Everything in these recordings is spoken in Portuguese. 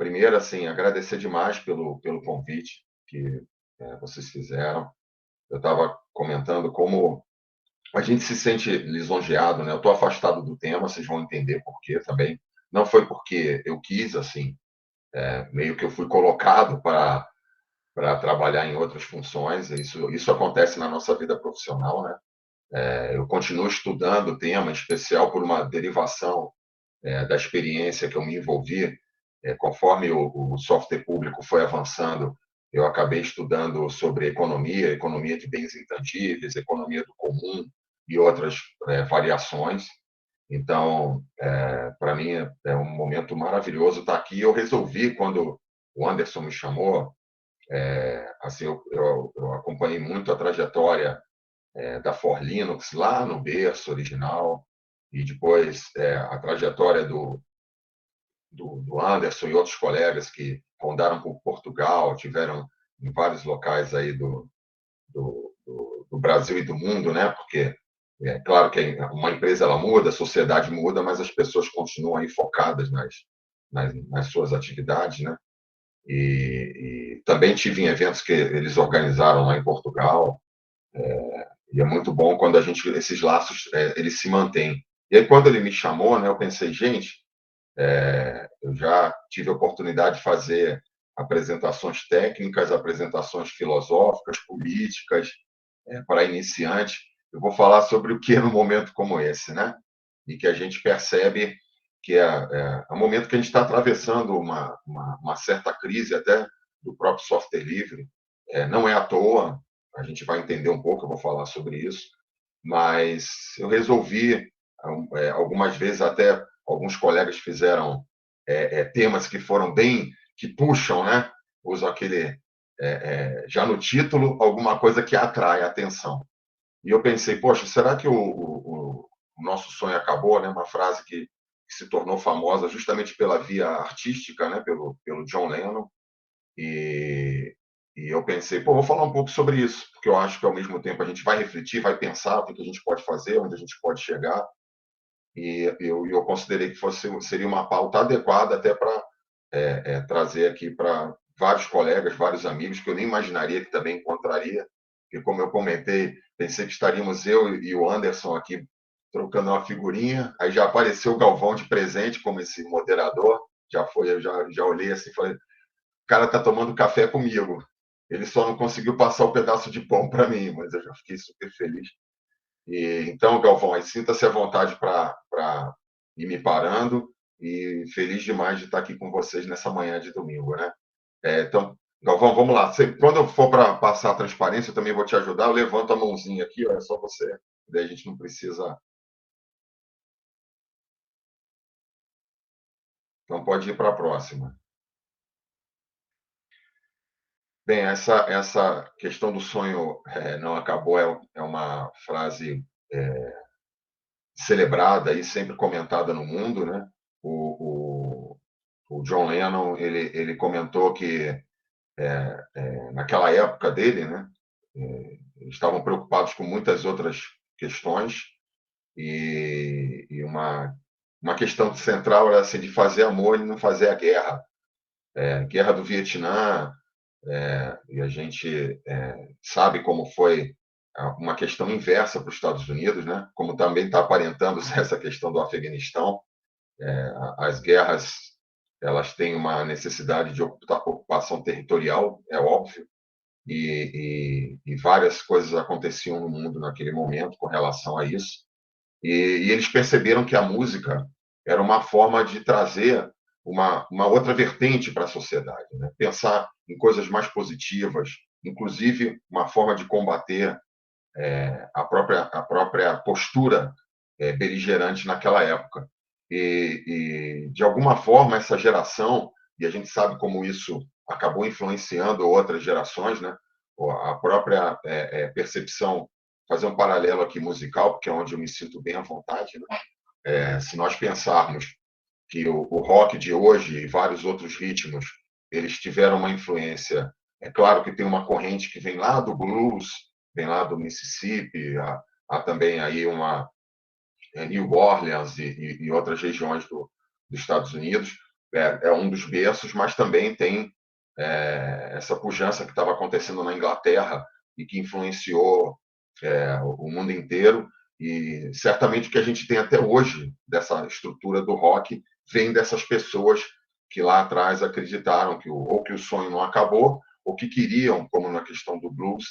primeiro, assim, agradecer demais pelo convite que vocês fizeram. Eu estava comentando como a gente se sente lisonjeado, né? Eu estou afastado do tema, vocês vão entender por quê também. Não foi porque eu quis, assim, meio que eu fui colocado para trabalhar em outras funções. Isso acontece na nossa vida profissional, né? Eu continuo estudando o tema, em especial por uma derivação da experiência que eu me envolvi. Conforme o software público foi avançando, eu acabei estudando sobre economia de bens intangíveis, economia do comum e outras variações. Então, para mim, é um momento maravilhoso estar aqui. Eu resolvi, quando o Anderson me chamou, assim, eu acompanhei muito a trajetória da For Linux lá no berço original, e depois a trajetória do Anderson e outros colegas que rondaram por Portugal, tiveram em vários locais aí do Brasil e do mundo, né? Porque é claro que uma empresa ela muda, a sociedade muda, mas as pessoas continuam aí focadas nas suas atividades, né? E também tive em eventos que eles organizaram lá em Portugal, e é muito bom quando esses laços eles se mantêm. E aí quando ele me chamou, né, eu pensei, gente, eu já tive a oportunidade de fazer apresentações técnicas, apresentações filosóficas, políticas, para iniciantes. Eu vou falar sobre o que no momento como esse, né? E que a gente percebe que é um momento que a gente está atravessando uma certa crise até do próprio software livre. Não é à toa, a gente vai entender um pouco, eu vou falar sobre isso, mas eu resolvi, algumas vezes até alguns colegas fizeram temas que foram bem, que puxam, né? Uso aquele, já no título, alguma coisa que atrai a atenção. E eu pensei, poxa, será que o nosso sonho acabou, né? Uma frase que se tornou famosa justamente pela via artística, né? Pelo John Lennon. E, e eu pensei, pô, vou falar um pouco sobre isso, porque eu acho que ao mesmo tempo a gente vai refletir, vai pensar o que a gente pode fazer, onde a gente pode chegar. E eu considerei que seria uma pauta adequada até para trazer aqui para vários colegas, vários amigos que eu nem imaginaria que também encontraria. E como eu comentei, pensei que estaríamos eu e o Anderson aqui trocando uma figurinha. Aí já apareceu o Galvão de presente como esse moderador. Já foi, eu já olhei assim, e falei, o cara está tomando café comigo. Ele só não conseguiu passar o pedaço de pão para mim, mas eu já fiquei super feliz. Então, Galvão, sinta-se à vontade para ir me parando e feliz demais de estar aqui com vocês nessa manhã de domingo, né? Então, Galvão, vamos lá. Quando eu for para passar a transparência, eu também vou te ajudar. Eu levanto a mãozinha aqui, ó, é só você. Daí a gente não precisa. Então, pode ir para a próxima. Bem, essa questão do sonho não acabou é uma frase celebrada e sempre comentada no mundo, né? O John Lennon ele comentou que naquela época dele, né, estavam preocupados com muitas outras questões e uma questão central era assim, de fazer amor e não fazer a guerra. Guerra do Vietnã, e a gente sabe como foi uma questão inversa para os Estados Unidos, né? Como também está aparentando essa questão do Afeganistão. As guerras elas têm uma necessidade de ocupação territorial, é óbvio, e várias coisas aconteciam no mundo naquele momento com relação a isso. E eles perceberam que a música era uma forma de trazer uma outra vertente para a sociedade, né? Pensar em coisas mais positivas, inclusive uma forma de combater a própria postura beligerante naquela época. De alguma forma, essa geração, e a gente sabe como isso acabou influenciando outras gerações, né? A própria percepção, fazer um paralelo aqui musical, porque é onde eu me sinto bem à vontade, né? Se nós pensarmos que o rock de hoje e vários outros ritmos, eles tiveram uma influência. É claro que tem uma corrente que vem lá do blues, vem lá do Mississippi, há também aí uma New Orleans e outras regiões dos Estados Unidos, é um dos berços, mas também tem essa pujança que estava acontecendo na Inglaterra e que influenciou o mundo inteiro. E certamente o que a gente tem até hoje dessa estrutura do rock vem dessas pessoas que lá atrás acreditaram que ou que o sonho não acabou, ou que queriam, como na questão do blues,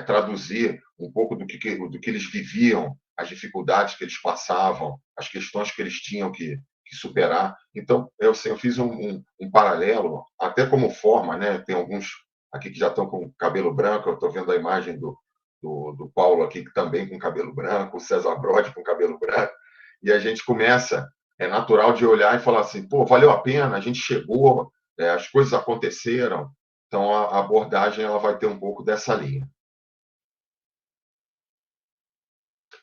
traduzir um pouco do que eles viviam, as dificuldades que eles passavam, as questões que eles tinham que superar. Então, eu fiz um paralelo, até como forma, né? Tem alguns aqui que já estão com cabelo branco, eu estou vendo a imagem do Paulo aqui, que também com cabelo branco, o César Brode com cabelo branco, e a gente começa, é natural de olhar e falar assim, pô, valeu a pena, a gente chegou, as coisas aconteceram, então a abordagem ela vai ter um pouco dessa linha.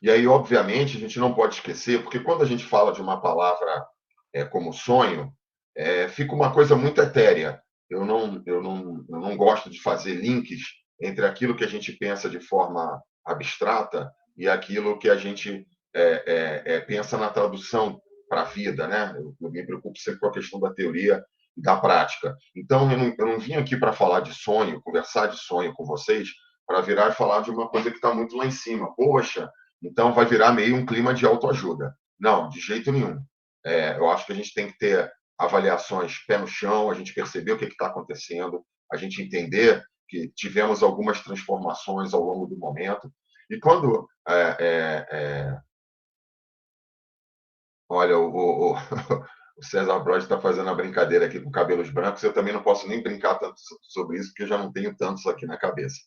E aí, obviamente, a gente não pode esquecer, porque quando a gente fala de uma palavra como sonho, fica uma coisa muito etérea. Eu não gosto de fazer links entre aquilo que a gente pensa de forma abstrata e aquilo que a gente pensa na tradução para a vida, né? Eu me preocupo sempre com a questão da teoria e da prática. Então, eu não vim aqui para falar de sonho, conversar de sonho com vocês, para virar e falar de uma coisa que está muito lá em cima. Poxa, então vai virar meio um clima de autoajuda. Não, de jeito nenhum. Eu acho que a gente tem que ter avaliações pé no chão, a gente perceber o que está acontecendo, a gente entender que tivemos algumas transformações ao longo do momento. E quando. Olha, o César Brode está fazendo a brincadeira aqui com cabelos brancos, eu também não posso nem brincar tanto sobre isso, porque eu já não tenho tantos aqui na cabeça.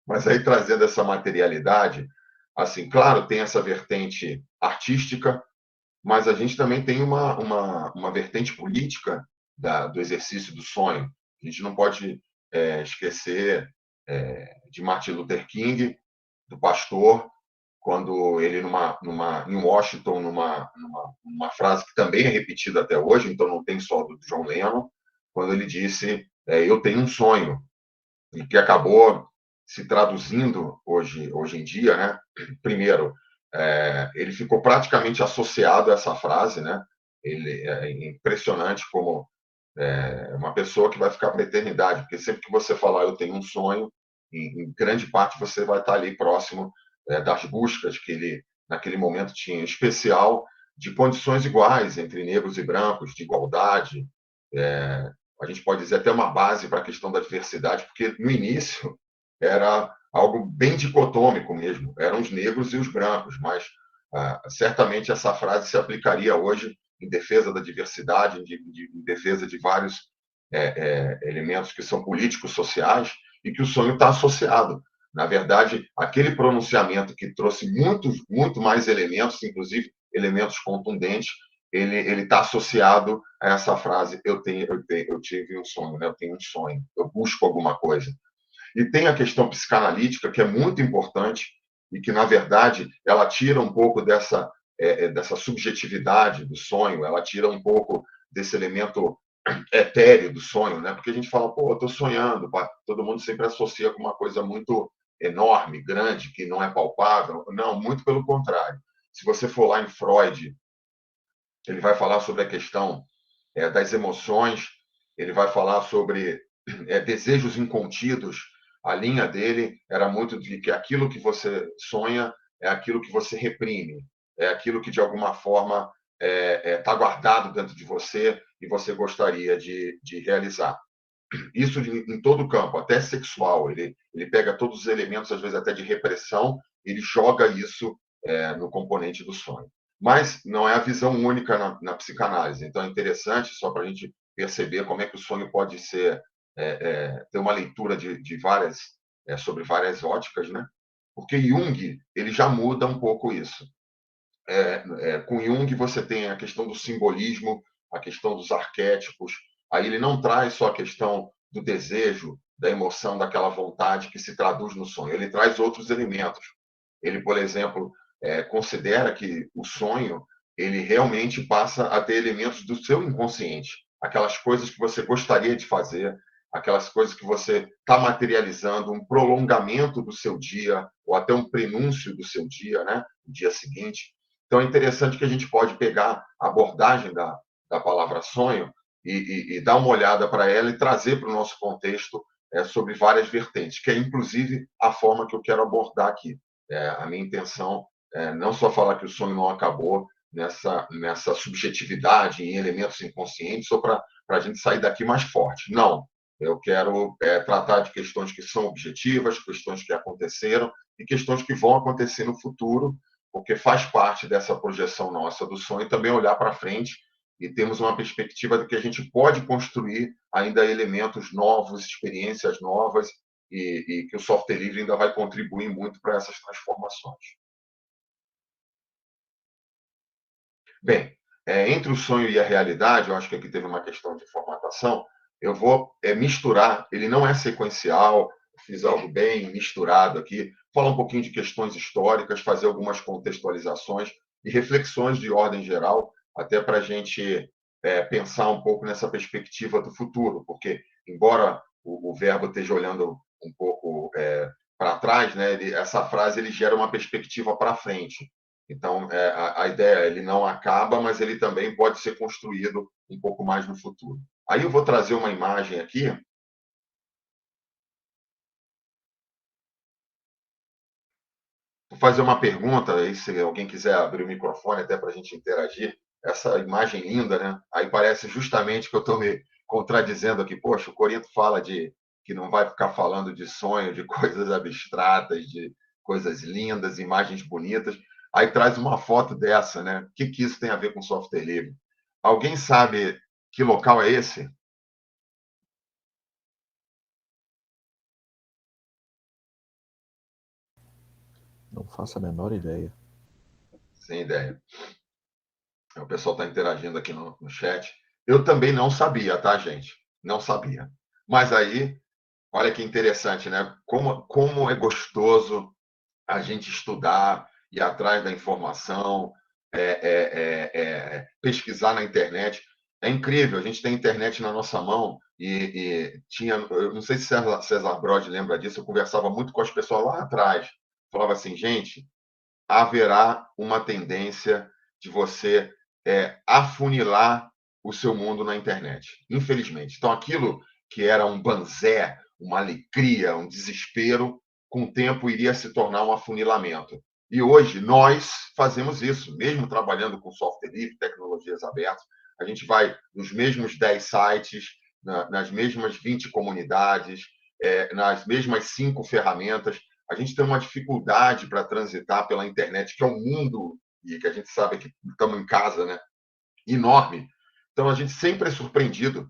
Mas aí, trazendo essa materialidade, assim, claro, tem essa vertente artística, mas a gente também tem uma vertente política do exercício do sonho. A gente não pode esquecer de Martin Luther King, do pastor, quando ele, em Washington, numa frase que também é repetida até hoje, então não tem só do John Lennon, quando ele disse: Eu tenho um sonho, e que acabou se traduzindo hoje em dia, né? Primeiro, ele ficou praticamente associado a essa frase, né? Ele é impressionante como uma pessoa que vai ficar para a eternidade, porque sempre que você falar eu tenho um sonho, em grande parte você vai estar ali próximo das buscas que ele naquele momento tinha, em especial de condições iguais entre negros e brancos, de igualdade, a gente pode dizer até uma base para a questão da diversidade, porque no início era algo bem dicotômico mesmo, eram os negros e os brancos, mas certamente essa frase se aplicaria hoje em defesa da diversidade, em defesa de vários elementos que são políticos, sociais, e que o sonho está associado. Na verdade, aquele pronunciamento que trouxe muito mais elementos, inclusive elementos contundentes, ele está associado a essa frase: eu tive um sonho, né? Eu tenho um sonho, eu busco alguma coisa. E tem a questão psicanalítica, que é muito importante e que, na verdade, ela tira um pouco dessa subjetividade do sonho, ela tira um pouco desse elemento etéreo do sonho, né? Porque a gente fala, pô, eu estou sonhando, todo mundo sempre associa com uma coisa muito enorme, grande, que não é palpável. Não, muito pelo contrário. Se você for lá em Freud, ele vai falar sobre a questão das emoções, ele vai falar sobre desejos incontidos. A linha dele era muito de que aquilo que você sonha é aquilo que você reprime, é aquilo que de alguma forma está guardado dentro de você e você gostaria de realizar. Isso em todo o campo, até sexual. Ele pega todos os elementos, às vezes até de repressão, ele joga isso no componente do sonho. Mas não é a visão única na psicanálise. Então é interessante, só para a gente perceber como é que o sonho pode ser ter uma leitura de várias sobre várias óticas, né? Porque Jung ele já muda um pouco isso. Com Jung você tem a questão do simbolismo, a questão dos arquétipos. Aí ele não traz só a questão do desejo, da emoção, daquela vontade que se traduz no sonho. Ele traz outros elementos. Ele, por exemplo, considera que o sonho ele realmente passa a ter elementos do seu inconsciente, aquelas coisas que você gostaria de fazer, aquelas coisas que você está materializando, um prolongamento do seu dia ou até um prenúncio do seu dia, né? O dia seguinte. Então é interessante que a gente pode pegar a abordagem da palavra sonho e dar uma olhada para ela e trazer para o nosso contexto sobre várias vertentes, que é inclusive a forma que eu quero abordar aqui. A minha intenção é não só falar que o sonho não acabou nessa subjetividade, em elementos inconscientes, ou para a gente sair daqui mais forte. Não. Eu quero tratar de questões que são objetivas, questões que aconteceram e questões que vão acontecer no futuro, porque faz parte dessa projeção nossa do sonho também olhar para frente e temos uma perspectiva de que a gente pode construir ainda elementos novos, experiências novas, e que o software livre ainda vai contribuir muito para essas transformações. Bem, entre o sonho e a realidade, eu acho que aqui teve uma questão de formatação, eu vou misturar, ele não é sequencial, fiz algo bem misturado aqui, falar um pouquinho de questões históricas, fazer algumas contextualizações e reflexões de ordem geral, até para a gente pensar um pouco nessa perspectiva do futuro, porque, embora o verbo esteja olhando um pouco para trás, né, essa frase ele gera uma perspectiva para frente. Então, a ideia, ele não acaba, mas ele também pode ser construído um pouco mais no futuro. Aí eu vou trazer uma imagem aqui. Vou fazer uma pergunta, aí se alguém quiser abrir o microfone até para a gente interagir. Essa imagem linda, né? Aí parece justamente que eu estou me contradizendo aqui. Poxa, o Corinto fala de que não vai ficar falando de sonho, de coisas abstratas, de coisas lindas, imagens bonitas. Aí traz uma foto dessa, né? O que isso tem a ver com software livre? Alguém sabe que local é esse? Não faço a menor ideia. Sem ideia. O pessoal está interagindo aqui no chat. Eu também não sabia, tá, gente? Não sabia. Mas aí, olha que interessante, né? Como é gostoso a gente estudar, ir atrás da informação, pesquisar na internet. É incrível, a gente tem internet na nossa mão e tinha, eu não sei se César Brod lembra disso, eu conversava muito com as pessoas lá atrás. Falava assim, gente, haverá uma tendência de você afunilar o seu mundo na internet, infelizmente. Então, aquilo que era um banzé, uma alegria, um desespero, com o tempo iria se tornar um afunilamento. E hoje nós fazemos isso, mesmo trabalhando com software livre, tecnologias abertas, a gente vai nos mesmos 10 sites, nas mesmas 20 comunidades, nas mesmas 5 ferramentas, a gente tem uma dificuldade para transitar pela internet, que é um mundo, e que a gente sabe que estamos em casa, né? Enorme. Então, a gente sempre é surpreendido.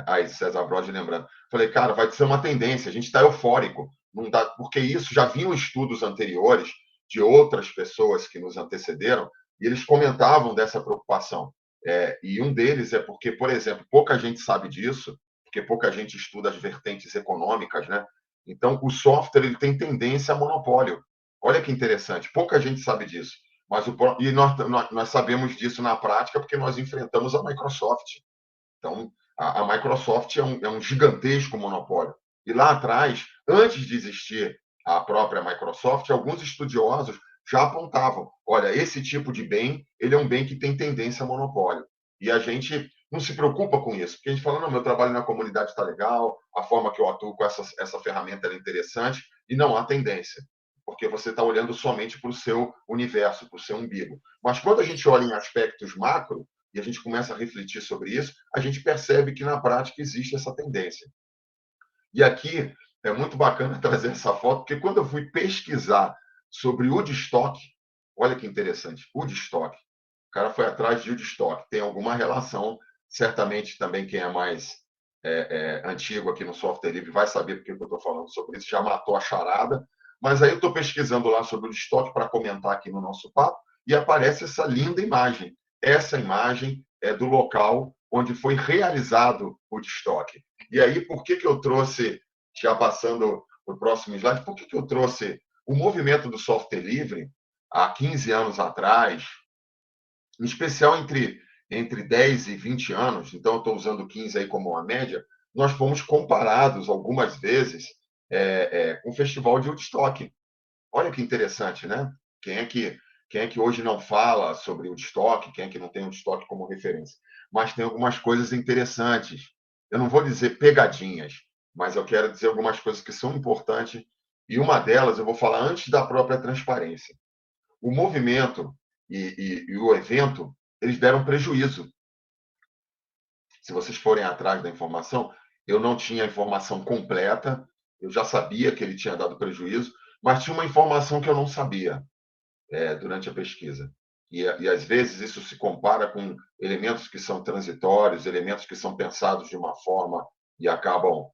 Aí, César Brod lembrando. Falei, cara, vai ser uma tendência, a gente está eufórico. Não dá, porque isso já vinham estudos anteriores de outras pessoas que nos antecederam, e eles comentavam dessa preocupação. E um deles é porque, por exemplo, pouca gente sabe disso, porque pouca gente estuda as vertentes econômicas, né? Então, o software ele tem tendência a monopólio. Olha que interessante, pouca gente sabe disso. Mas nós sabemos disso na prática porque nós enfrentamos a Microsoft. Então, a Microsoft é um gigantesco monopólio. E lá atrás, antes de existir a própria Microsoft, alguns estudiosos já apontavam: olha, esse tipo de bem, ele é um bem que tem tendência a monopólio. E a gente não se preocupa com isso, porque a gente fala: não, meu trabalho na comunidade está legal, a forma que eu atuo com essa ferramenta é interessante, e não há tendência, porque você está olhando somente para o seu universo, para o seu umbigo. Mas quando a gente olha em aspectos macro, e a gente começa a refletir sobre isso, a gente percebe que na prática existe essa tendência. E aqui é muito bacana trazer essa foto, porque quando eu fui pesquisar sobre Woodstock, olha que interessante, Woodstock, o cara foi atrás de Woodstock, tem alguma relação, certamente também quem é mais antigo aqui no software livre vai saber porque eu estou falando sobre isso, já matou a charada, mas aí eu estou pesquisando lá sobre o Woodstock para comentar aqui no nosso papo, e aparece essa linda imagem. Essa imagem é do local onde foi realizado o Woodstock. E aí, por que eu trouxe, já passando para o próximo slide, por que eu trouxe o movimento do software livre há 15 anos atrás, em especial entre 10 e 20 anos, então eu estou usando 15 aí como uma média, nós fomos comparados algumas vezes com o Festival de Woodstock. Olha que interessante, né? Quem é que Quem é que hoje não fala sobre o estoque? Quem é que não tem o estoque como referência? Mas tem algumas coisas interessantes. Eu não vou dizer pegadinhas, mas eu quero dizer algumas coisas que são importantes. E uma delas eu vou falar antes da própria transparência. O movimento e o evento, eles deram prejuízo. Se vocês forem atrás da informação, eu não tinha a informação completa, eu já sabia que ele tinha dado prejuízo, mas tinha uma informação que eu não sabia durante a pesquisa. E às vezes isso se compara com elementos que são transitórios, elementos que são pensados de uma forma e acabam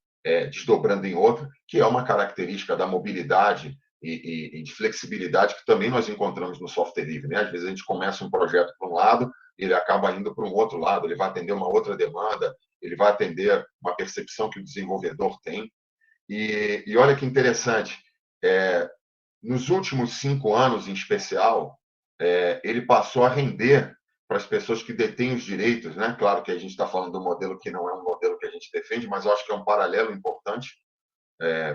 desdobrando em outra, que é uma característica da mobilidade e de flexibilidade que também nós encontramos no software livre. Né? Às vezes a gente começa um projeto por um lado, ele acaba indo para um outro lado, ele vai atender uma outra demanda, ele vai atender uma percepção que o desenvolvedor tem. E olha que interessante, nos últimos 5 anos, em especial, ele passou a render para as pessoas que detêm os direitos, né? Claro que a gente está falando do modelo que não é um modelo que a gente defende, mas eu acho que é um paralelo importante,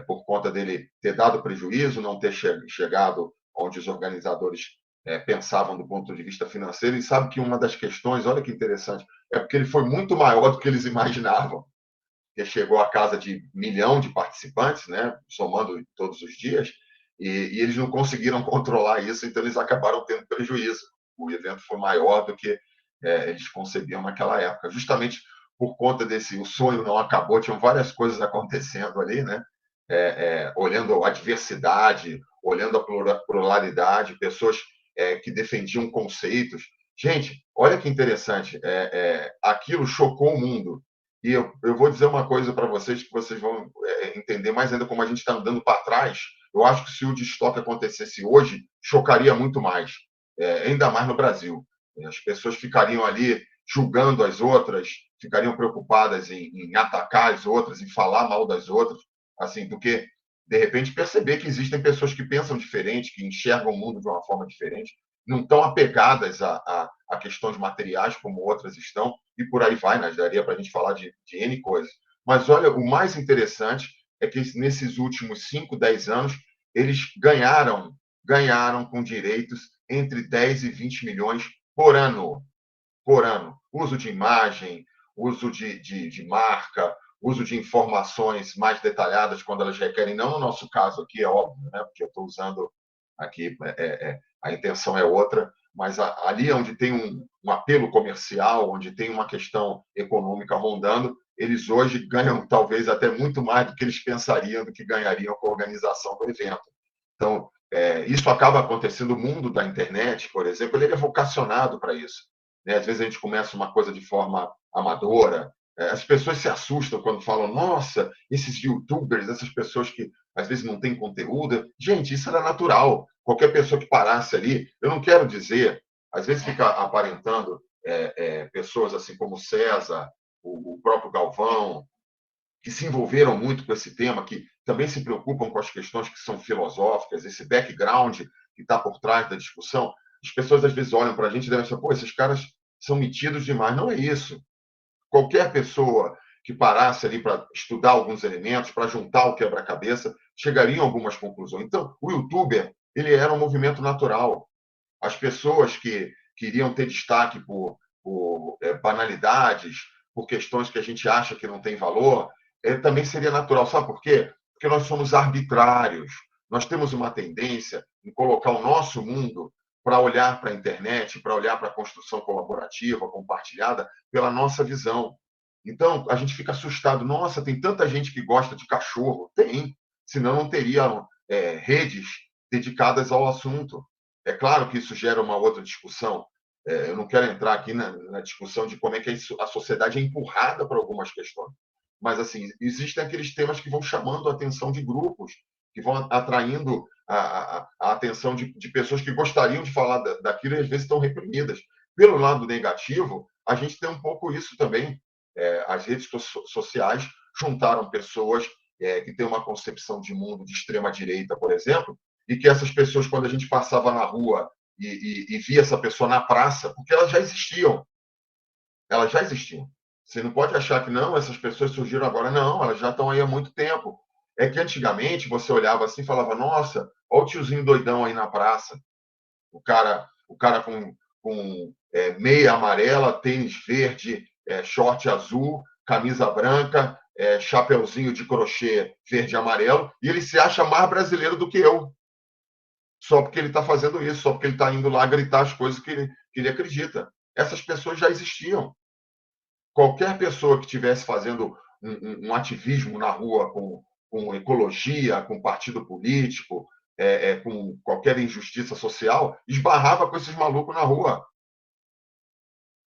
por conta dele ter dado prejuízo, não ter chegado onde os organizadores pensavam do ponto de vista financeiro. E sabe que uma das questões, olha que interessante, é porque ele foi muito maior do que eles imaginavam. Ele chegou à casa de 1 milhão de participantes, né? Somando todos os dias, e eles não conseguiram controlar isso, então eles acabaram tendo prejuízo. O evento foi maior do que eles concebiam naquela época, justamente por conta desse, o sonho não acabou, tinham várias coisas acontecendo ali, né? Olhando a diversidade, olhando a pluralidade, pessoas que defendiam conceitos. Gente, olha que interessante, aquilo chocou o mundo. E eu vou dizer uma coisa para vocês que vocês vão entender mais ainda como a gente está andando para trás. Eu acho que se o destoque acontecesse hoje, chocaria muito mais, ainda mais no Brasil. As pessoas ficariam ali julgando as outras, ficariam preocupadas em atacar as outras, em falar mal das outras, assim, do que, de repente, perceber que existem pessoas que pensam diferente, que enxergam o mundo de uma forma diferente, não estão apegadas a questões materiais como outras estão, e por aí vai, né? Daria para a gente falar de N coisas. Mas olha, o mais interessante é que nesses últimos 5, 10 anos, eles ganharam com direitos entre 10 e 20 milhões por ano. Por ano. Uso de imagem, uso de marca, uso de informações mais detalhadas quando elas requerem, não no nosso caso aqui, é óbvio, né? Porque eu estou usando aqui, a intenção é outra, mas ali onde tem um apelo comercial, onde tem uma questão econômica rondando, eles hoje ganham talvez até muito mais do que eles pensariam do que ganhariam com a organização do evento. Então, isso acaba acontecendo. O mundo da internet, por exemplo, ele é vocacionado para isso. Né? Às vezes a gente começa uma coisa de forma amadora, as pessoas se assustam quando falam, nossa, esses youtubers, essas pessoas que às vezes não têm conteúdo. Gente, isso era natural. Qualquer pessoa que parasse ali, eu não quero dizer, às vezes fica aparentando pessoas assim como César, o próprio Galvão, que se envolveram muito com esse tema, que também se preocupam com as questões que são filosóficas, esse background que está por trás da discussão. As pessoas às vezes olham para a gente e devem pensar, pô, esses caras são metidos demais. Não é isso. Qualquer pessoa que parasse ali para estudar alguns elementos, para juntar o quebra-cabeça, chegaria a algumas conclusões. Então, o youtuber, ele era um movimento natural. As pessoas que queriam ter destaque por banalidades, por questões que a gente acha que não tem valor, também seria natural. Sabe por quê? Porque nós somos arbitrários. Nós temos uma tendência em colocar o nosso mundo para olhar para a internet, para olhar para a construção colaborativa, compartilhada, pela nossa visão. Então, a gente fica assustado. Nossa, tem tanta gente que gosta de cachorro. Tem, senão não teriam redes dedicadas ao assunto. É claro que isso gera uma outra discussão. Eu não quero entrar aqui na discussão de como é que a sociedade é empurrada para algumas questões. Mas, assim, existem aqueles temas que vão chamando a atenção de grupos, que vão atraindo a atenção de pessoas que gostariam de falar daquilo e às vezes estão reprimidas. Pelo lado negativo, a gente tem um pouco isso também. As redes sociais juntaram pessoas que têm uma concepção de mundo de extrema-direita, por exemplo, e que essas pessoas, quando a gente passava na rua e via essa pessoa na praça, porque elas já existiam. Elas já existiam. Você não pode achar que não, essas pessoas surgiram agora. Não, elas já estão aí há muito tempo. É que antigamente você olhava assim e falava, nossa, olha o tiozinho doidão aí na praça. O cara com meia amarela, tênis verde, short azul, camisa branca, chapeuzinho de crochê verde e amarelo, e ele se acha mais brasileiro do que eu. Só porque ele está fazendo isso, só porque ele está indo lá gritar as coisas que ele acredita. Essas pessoas já existiam. Qualquer pessoa que estivesse fazendo um ativismo na rua com ecologia, com partido político, com qualquer injustiça social, esbarrava com esses malucos na rua.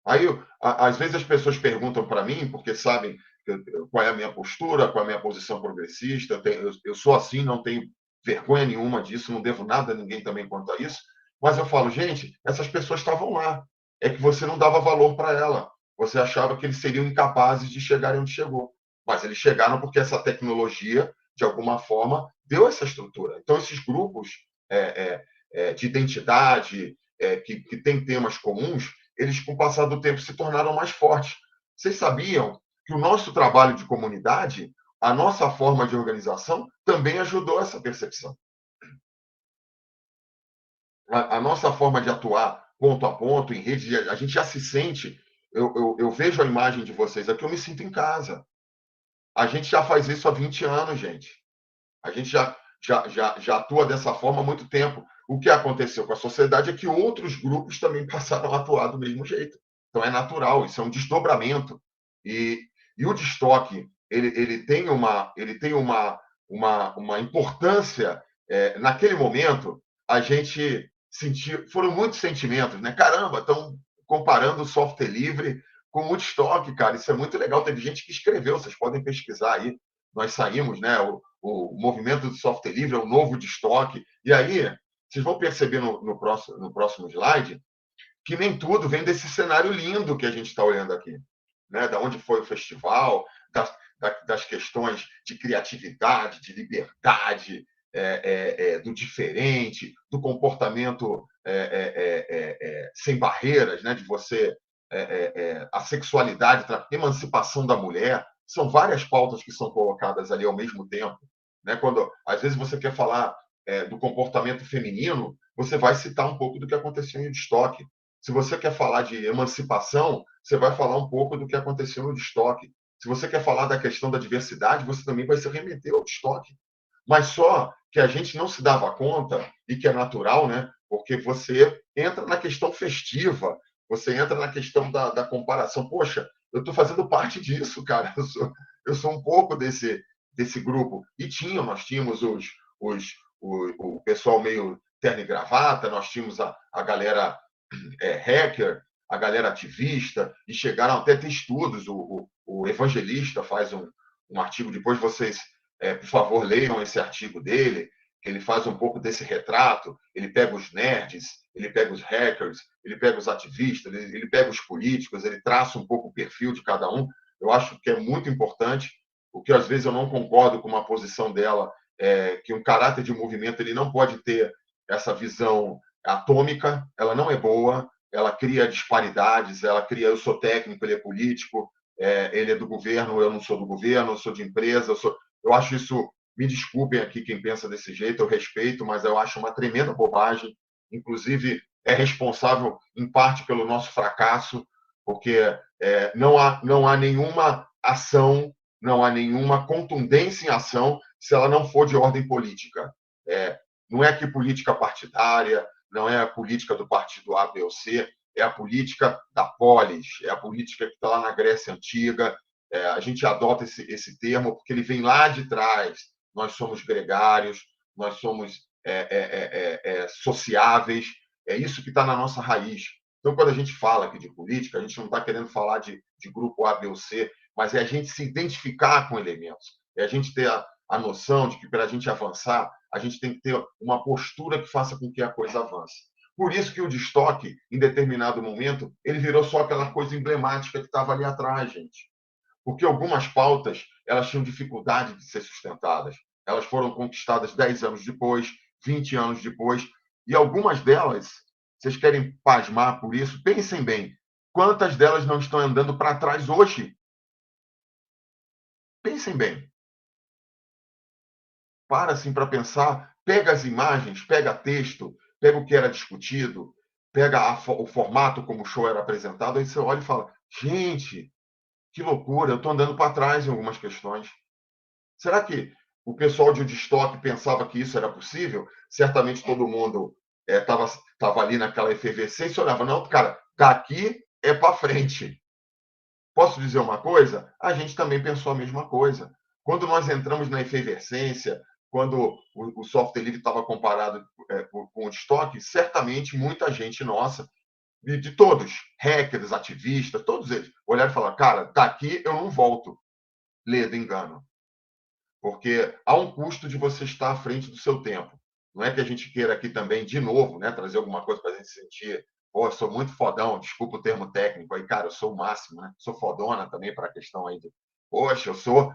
Aí, às vezes, as pessoas perguntam para mim, porque sabem qual é a minha postura, qual é a minha posição progressista. Eu sou assim, não tenho vergonha nenhuma disso, não devo nada a ninguém também quanto a isso. Mas eu falo, gente, essas pessoas estavam lá. É que você não dava valor para ela. Você achava que eles seriam incapazes de chegar onde chegou. Mas eles chegaram porque essa tecnologia, de alguma forma, deu essa estrutura. Então, esses grupos de identidade, que têm temas comuns, eles, com o passar do tempo, se tornaram mais fortes. Vocês sabiam que o nosso trabalho de comunidade, a nossa forma de organização, também ajudou essa percepção? A nossa forma de atuar ponto a ponto, em rede, a gente já se sente. Eu vejo a imagem de vocês aqui, eu me sinto em casa. A gente já faz isso há 20 anos, gente. A gente já atua dessa forma há muito tempo. O que aconteceu com a sociedade é que outros grupos também passaram a atuar do mesmo jeito. Então é natural, isso é um desdobramento. E, e o destoque, ele tem uma importância. Naquele momento, a gente sentiu, foram muitos sentimentos, né? Caramba, estão comparando o software livre com o Woodstock, cara, isso é muito legal. Teve gente que escreveu, vocês podem pesquisar aí. Nós saímos, né? O movimento do software livre é o novo de estoque. E aí, vocês vão perceber no próximo slide que nem tudo vem desse cenário lindo que a gente está olhando aqui. Né? Da onde foi o festival, das questões de criatividade, de liberdade, do diferente, do comportamento sem barreiras, né? De você. A sexualidade, a emancipação da mulher, são várias pautas que são colocadas ali ao mesmo tempo. Né? Quando, às vezes, você quer falar do comportamento feminino, você vai citar um pouco do que aconteceu em Woodstock. Se você quer falar de emancipação, você vai falar um pouco do que aconteceu no Woodstock. Se você quer falar da questão da diversidade, você também vai se remeter ao Woodstock. Mas só que a gente não se dava conta, e que é natural, né? Porque você entra na questão festiva, você entra na questão da comparação. Poxa, eu estou fazendo parte disso, cara. Eu sou um pouco desse grupo. E nós tínhamos o pessoal meio terno e gravata, nós tínhamos a galera hacker, a galera ativista, e chegaram até a ter estudos. O Evangelista faz um artigo, depois vocês, por favor, leiam esse artigo dele, que ele faz um pouco desse retrato. Ele pega os nerds, ele pega os hackers, ele pega os ativistas, ele pega os políticos, ele traça um pouco o perfil de cada um. Eu acho que é muito importante, porque às vezes eu não concordo com uma posição dela, que um caráter de movimento ele não pode ter essa visão atômica, ela não é boa, ela cria disparidades, ela cria, eu sou técnico, ele é político, ele é do governo, eu não sou do governo, eu sou de empresa, eu acho isso, me desculpem aqui quem pensa desse jeito, eu respeito, mas eu acho uma tremenda bobagem, inclusive é responsável em parte pelo nosso fracasso, porque não há nenhuma ação, não há nenhuma contundência em ação se ela não for de ordem política. Não é que política partidária, não é a política do partido A, B ou C, é a política da polis, é a política que está lá na Grécia Antiga. A gente adota esse termo porque ele vem lá de trás. Nós somos gregários, nós somos sociáveis, é isso que está na nossa raiz. Então, quando a gente fala aqui de política, a gente não está querendo falar de grupo A, B ou C, mas é a gente se identificar com elementos, é a gente ter a noção de que, para a gente avançar, a gente tem que ter uma postura que faça com que a coisa avance. Por isso que o destoque, em determinado momento, ele virou só aquela coisa emblemática que estava ali atrás, gente. Porque algumas pautas, elas tinham dificuldade de ser sustentadas. Elas foram conquistadas 10 anos depois, 20 anos depois, e algumas delas, vocês querem pasmar por isso? Pensem bem, quantas delas não estão andando para trás hoje? Pensem bem. Para assim para pensar, pega as imagens, pega texto, pega o que era discutido, pega o formato como o show era apresentado, aí você olha e fala: gente, que loucura, eu estou andando para trás em algumas questões. Será que o pessoal de Woodstock pensava que isso era possível? Certamente todo mundo estava ali naquela efervescência e olhava, não, cara, daqui é para frente. Posso dizer uma coisa? A gente também pensou a mesma coisa. Quando nós entramos na efervescência, quando o software livre estava comparado com o Woodstock, certamente muita gente nossa, de todos, hackers, ativistas, todos eles, olharam e falaram, cara, daqui eu não volto. Lê do engano. Porque há um custo de você estar à frente do seu tempo. Não é que a gente queira aqui também, de novo, né, trazer alguma coisa para a gente sentir, pô, eu sou muito fodão, desculpa o termo técnico aí, cara, eu sou o máximo, né? Sou fodona também para a questão aí de, poxa, eu sou.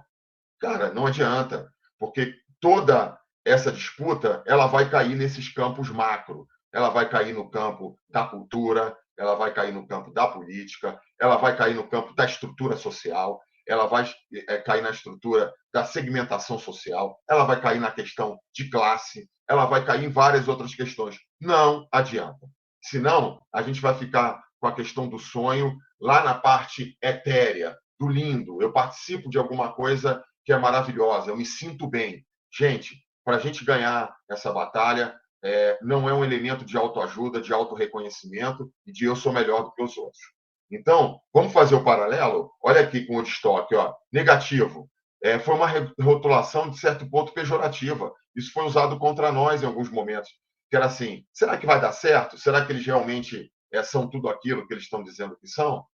Cara, não adianta, porque toda essa disputa ela vai cair nesses campos macro. Ela vai cair no campo da cultura, ela vai cair no campo da política, ela vai cair no campo da estrutura social, ela vai cair na estrutura da segmentação social, ela vai cair na questão de classe, ela vai cair em várias outras questões. Não adianta. Senão, a gente vai ficar com a questão do sonho lá na parte etérea, do lindo. Eu participo de alguma coisa que é maravilhosa, eu me sinto bem. Gente, para a gente ganhar essa batalha, não é um elemento de autoajuda, de autorreconhecimento e de eu sou melhor do que os outros. Então, vamos fazer o paralelo? Olha aqui com o Woodstock, ó, negativo. Foi uma rotulação, de certo ponto, pejorativa. Isso foi usado contra nós em alguns momentos. Que era assim, será que vai dar certo? Será que eles realmente são tudo aquilo que eles estão dizendo que são?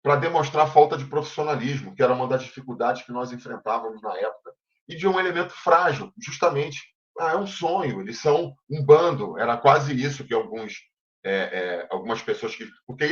Para demonstrar a falta de profissionalismo, que era uma das dificuldades que nós enfrentávamos na época, e de um elemento frágil, justamente. É um sonho, eles são um bando, era quase isso que algumas pessoas que. Porque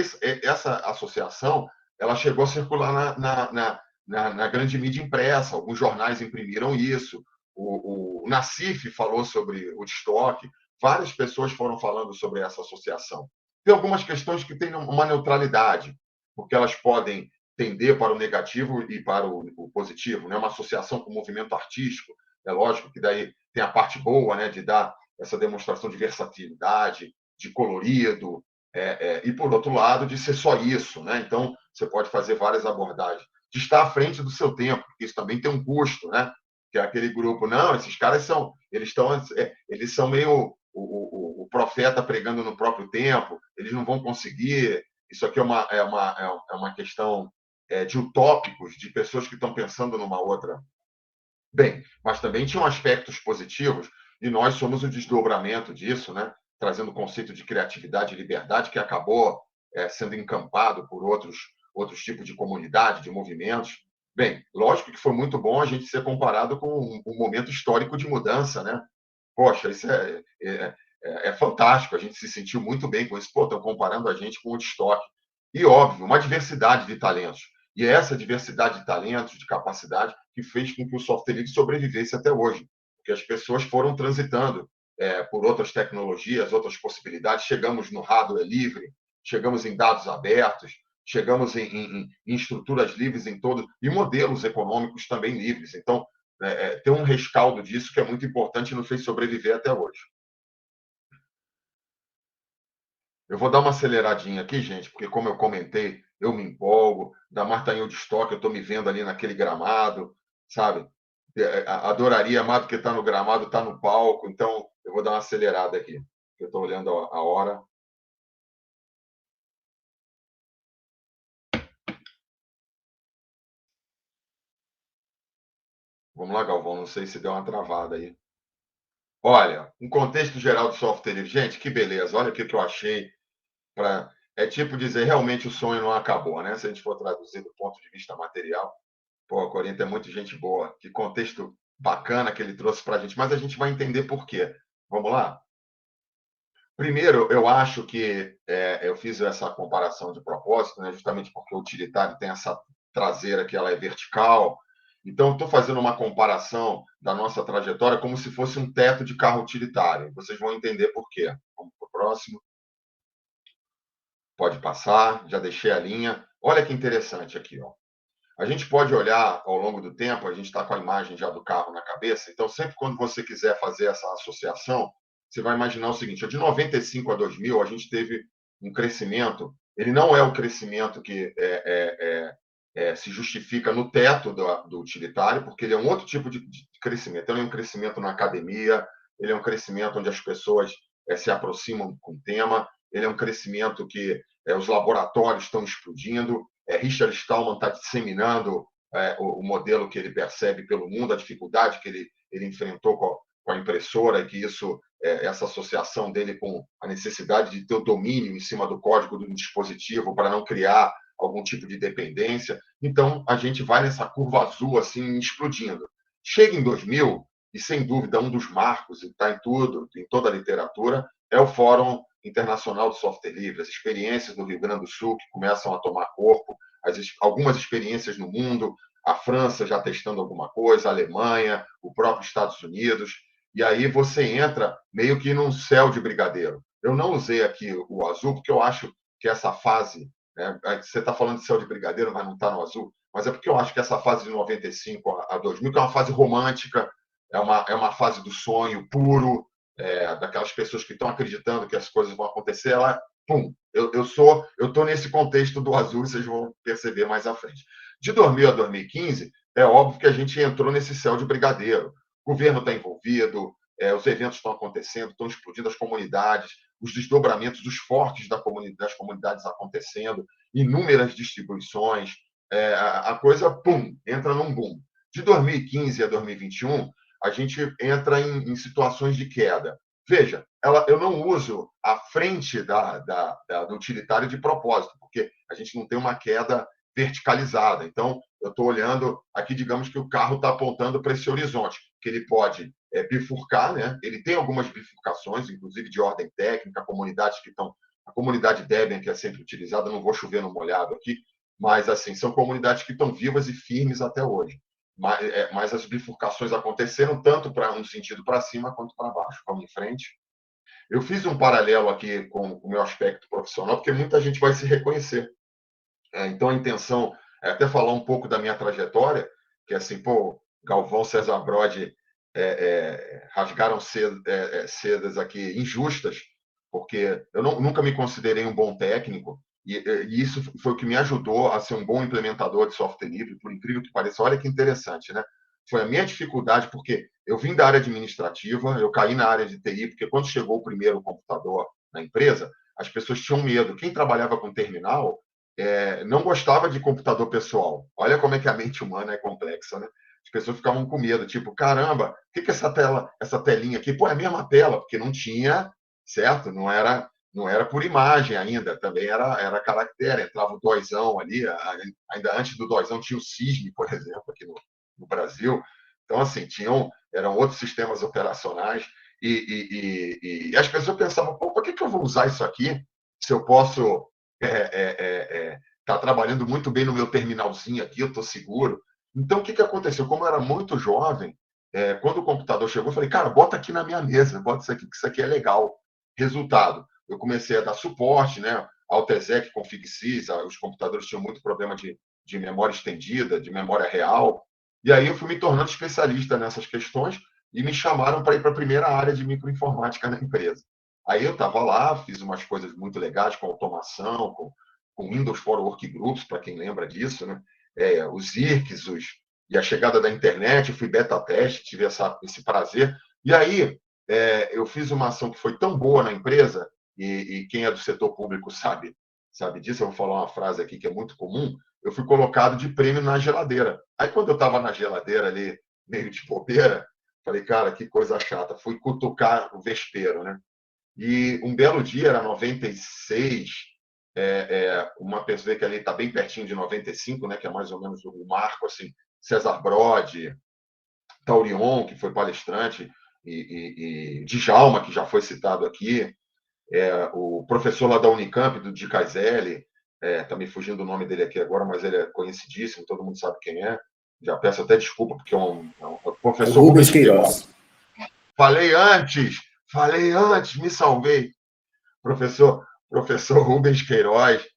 essa associação ela chegou a circular na grande mídia impressa, alguns jornais imprimiram isso, o Nassif falou sobre o Woodstock, várias pessoas foram falando sobre essa associação. Tem algumas questões que têm uma neutralidade, porque elas podem tender para o negativo e para o positivo, né? Uma associação com o movimento artístico, é lógico que daí tem a parte boa, né, de dar essa demonstração de versatilidade, de colorido, e por outro lado de ser só isso, né? Então você pode fazer várias abordagens, de estar à frente do seu tempo, porque isso também tem um custo, né? Que é aquele grupo, não, esses caras eles são meio o profeta pregando no próprio tempo, eles não vão conseguir. Isso aqui é uma questão de utópicos, de pessoas que estão pensando numa outra. Bem, mas também tinham aspectos positivos, e nós somos o desdobramento disso, né? Trazendo o conceito de criatividade e liberdade, que acabou sendo encampado por outros tipos de comunidade, de movimentos. Bem, lógico que foi muito bom a gente ser comparado com um momento histórico de mudança, né? Poxa, isso é fantástico, a gente se sentiu muito bem com isso. Pô, estão comparando a gente com o Woodstock. E, óbvio, uma diversidade de talentos. E é essa diversidade de talentos, de capacidade, que fez com que o software livre sobrevivesse até hoje. Porque as pessoas foram transitando por outras tecnologias, outras possibilidades. Chegamos no hardware livre, chegamos em dados abertos, chegamos em estruturas livres em todos, e modelos econômicos também livres. Então, tem um rescaldo disso que é muito importante e nos fez sobreviver até hoje. Eu vou dar uma aceleradinha aqui, gente, porque, como eu comentei, eu me empolgo. Da Marta em Woodstock, eu estou me vendo ali naquele gramado, sabe? Adoraria mais do que estar no gramado, estar no palco. Então, eu vou dar uma acelerada aqui. Eu estou olhando a hora. Vamos lá, Galvão. Não sei se deu uma travada aí. Olha, um contexto geral do software livre. Gente, que beleza. Olha o que eu achei. É tipo dizer, realmente o sonho não acabou, né? Se a gente for traduzir do ponto de vista material. Pô, a Corinto é muito gente boa. Que contexto bacana que ele trouxe para a gente. Mas a gente vai entender por quê. Vamos lá? Primeiro, eu acho que eu fiz essa comparação de propósito, né, justamente porque o utilitário tem essa traseira que ela é vertical. Então, estou fazendo uma comparação da nossa trajetória como se fosse um teto de carro utilitário. Vocês vão entender por quê. Vamos para o próximo. Pode passar, já deixei a linha. Olha que interessante aqui, ó. A gente pode olhar ao longo do tempo, a gente está com a imagem já do carro na cabeça, então sempre quando você quiser fazer essa associação, você vai imaginar o seguinte: de 95 a 2000, a gente teve um crescimento. Ele não é o crescimento que se justifica no teto do utilitário, porque ele é um outro tipo de crescimento. Ele é um crescimento na academia, ele é um crescimento onde as pessoas se aproximam com o tema, ele é um crescimento que os laboratórios estão explodindo, Richard Stallman está disseminando o modelo que ele percebe pelo mundo, a dificuldade que ele enfrentou com a impressora, e que isso, essa associação dele com a necessidade de ter o domínio em cima do código do dispositivo para não criar algum tipo de dependência. Então, a gente vai nessa curva azul, assim, explodindo. Chega em 2000, e sem dúvida um dos marcos, e está em tudo, em toda a literatura, é o Fórum Internacional de Software Livre, as experiências do Rio Grande do Sul que começam a tomar corpo, algumas experiências no mundo, a França já testando alguma coisa, a Alemanha, o próprio Estados Unidos, e aí você entra meio que num céu de brigadeiro. Eu não usei aqui o azul, porque eu acho que essa fase, né, você está falando de céu de brigadeiro, mas não está no azul, mas é porque eu acho que essa fase de 95 a 2000, que é uma fase romântica, é uma fase do sonho puro, daquelas pessoas que estão acreditando que as coisas vão acontecer, ela, pum, eu estou nesse contexto do azul, vocês vão perceber mais à frente. De 2000 a 2015, é óbvio que a gente entrou nesse céu de brigadeiro. O governo está envolvido, os eventos estão acontecendo, estão explodindo as comunidades, os desdobramentos dos forks das comunidades acontecendo, inúmeras distribuições, a coisa, pum, entra num boom. De 2015 a 2021, a gente entra em situações de queda. Veja, eu não uso a frente do utilitário de propósito, porque a gente não tem uma queda verticalizada. Então, eu estou olhando aqui, digamos que o carro está apontando para esse horizonte, que ele pode bifurcar, né? Ele tem algumas bifurcações, inclusive de ordem técnica, comunidades que estão. A comunidade Debian, que é sempre utilizada, não vou chover no molhado aqui, mas assim, são comunidades que estão vivas e firmes até hoje. Mas as bifurcações aconteceram tanto para um sentido para cima quanto para baixo. Vamos em frente. Eu fiz um paralelo aqui com o meu aspecto profissional, porque muita gente vai se reconhecer. Então, a intenção é até falar um pouco da minha trajetória, que é assim, pô, Galvão, César Brode rasgaram sedas aqui injustas, porque eu nunca me considerei um bom técnico, e isso foi o que me ajudou a ser um bom implementador de software livre, por incrível que pareça. Olha que interessante, né? Foi a minha dificuldade, porque eu vim da área administrativa, eu caí na área de TI, porque quando chegou o primeiro computador na empresa, as pessoas tinham medo. Quem trabalhava com terminal não gostava de computador pessoal. Olha como é que a mente humana é complexa, né? As pessoas ficavam com medo, tipo, caramba, o que é essa telinha aqui? Pô, é a mesma tela, porque não tinha, certo? Não era por imagem ainda, também era caractere, entrava o dóizão ali, ainda antes do dóizão tinha o Cisne, por exemplo, aqui no Brasil. Então, assim, eram outros sistemas operacionais, e as pessoas pensavam, pô, por que eu vou usar isso aqui se eu posso tá trabalhando muito bem no meu terminalzinho aqui, eu estou seguro. Então, o que aconteceu? Como eu era muito jovem, quando o computador chegou, eu falei, cara, bota aqui na minha mesa, bota isso aqui, que isso aqui é legal. Resultado, eu comecei a dar suporte, né? Altexec, ConfigSys, os computadores tinham muito problema de memória estendida, de memória real. E aí eu fui me tornando especialista nessas questões e me chamaram para ir para a primeira área de microinformática na empresa. Aí eu estava lá, fiz umas coisas muito legais com automação, com Windows for Workgroups, para quem lembra disso, né? Os IRCs, e a chegada da internet, eu fui beta teste, tive esse prazer. E aí eu fiz uma ação que foi tão boa na empresa, e quem é do setor público sabe disso, eu vou falar uma frase aqui que é muito comum, eu fui colocado de prêmio na geladeira. Aí quando eu estava na geladeira ali, meio de bobeira, falei, cara, que coisa chata, fui cutucar o vespeiro, né? E um belo dia, era 96, uma pessoa que ali está bem pertinho de 95, né, que é mais ou menos o marco, assim, César Brode, Taurion, que foi palestrante, e Djalma, que já foi citado aqui, o professor lá da Unicamp, do Di Caiselli, está me fugindo o nome dele aqui agora, mas ele é conhecidíssimo, todo mundo sabe quem é. Já peço até desculpa, porque é um professor Rubens Queiroz. Falei antes, me salvei. Professor Rubens Queiroz.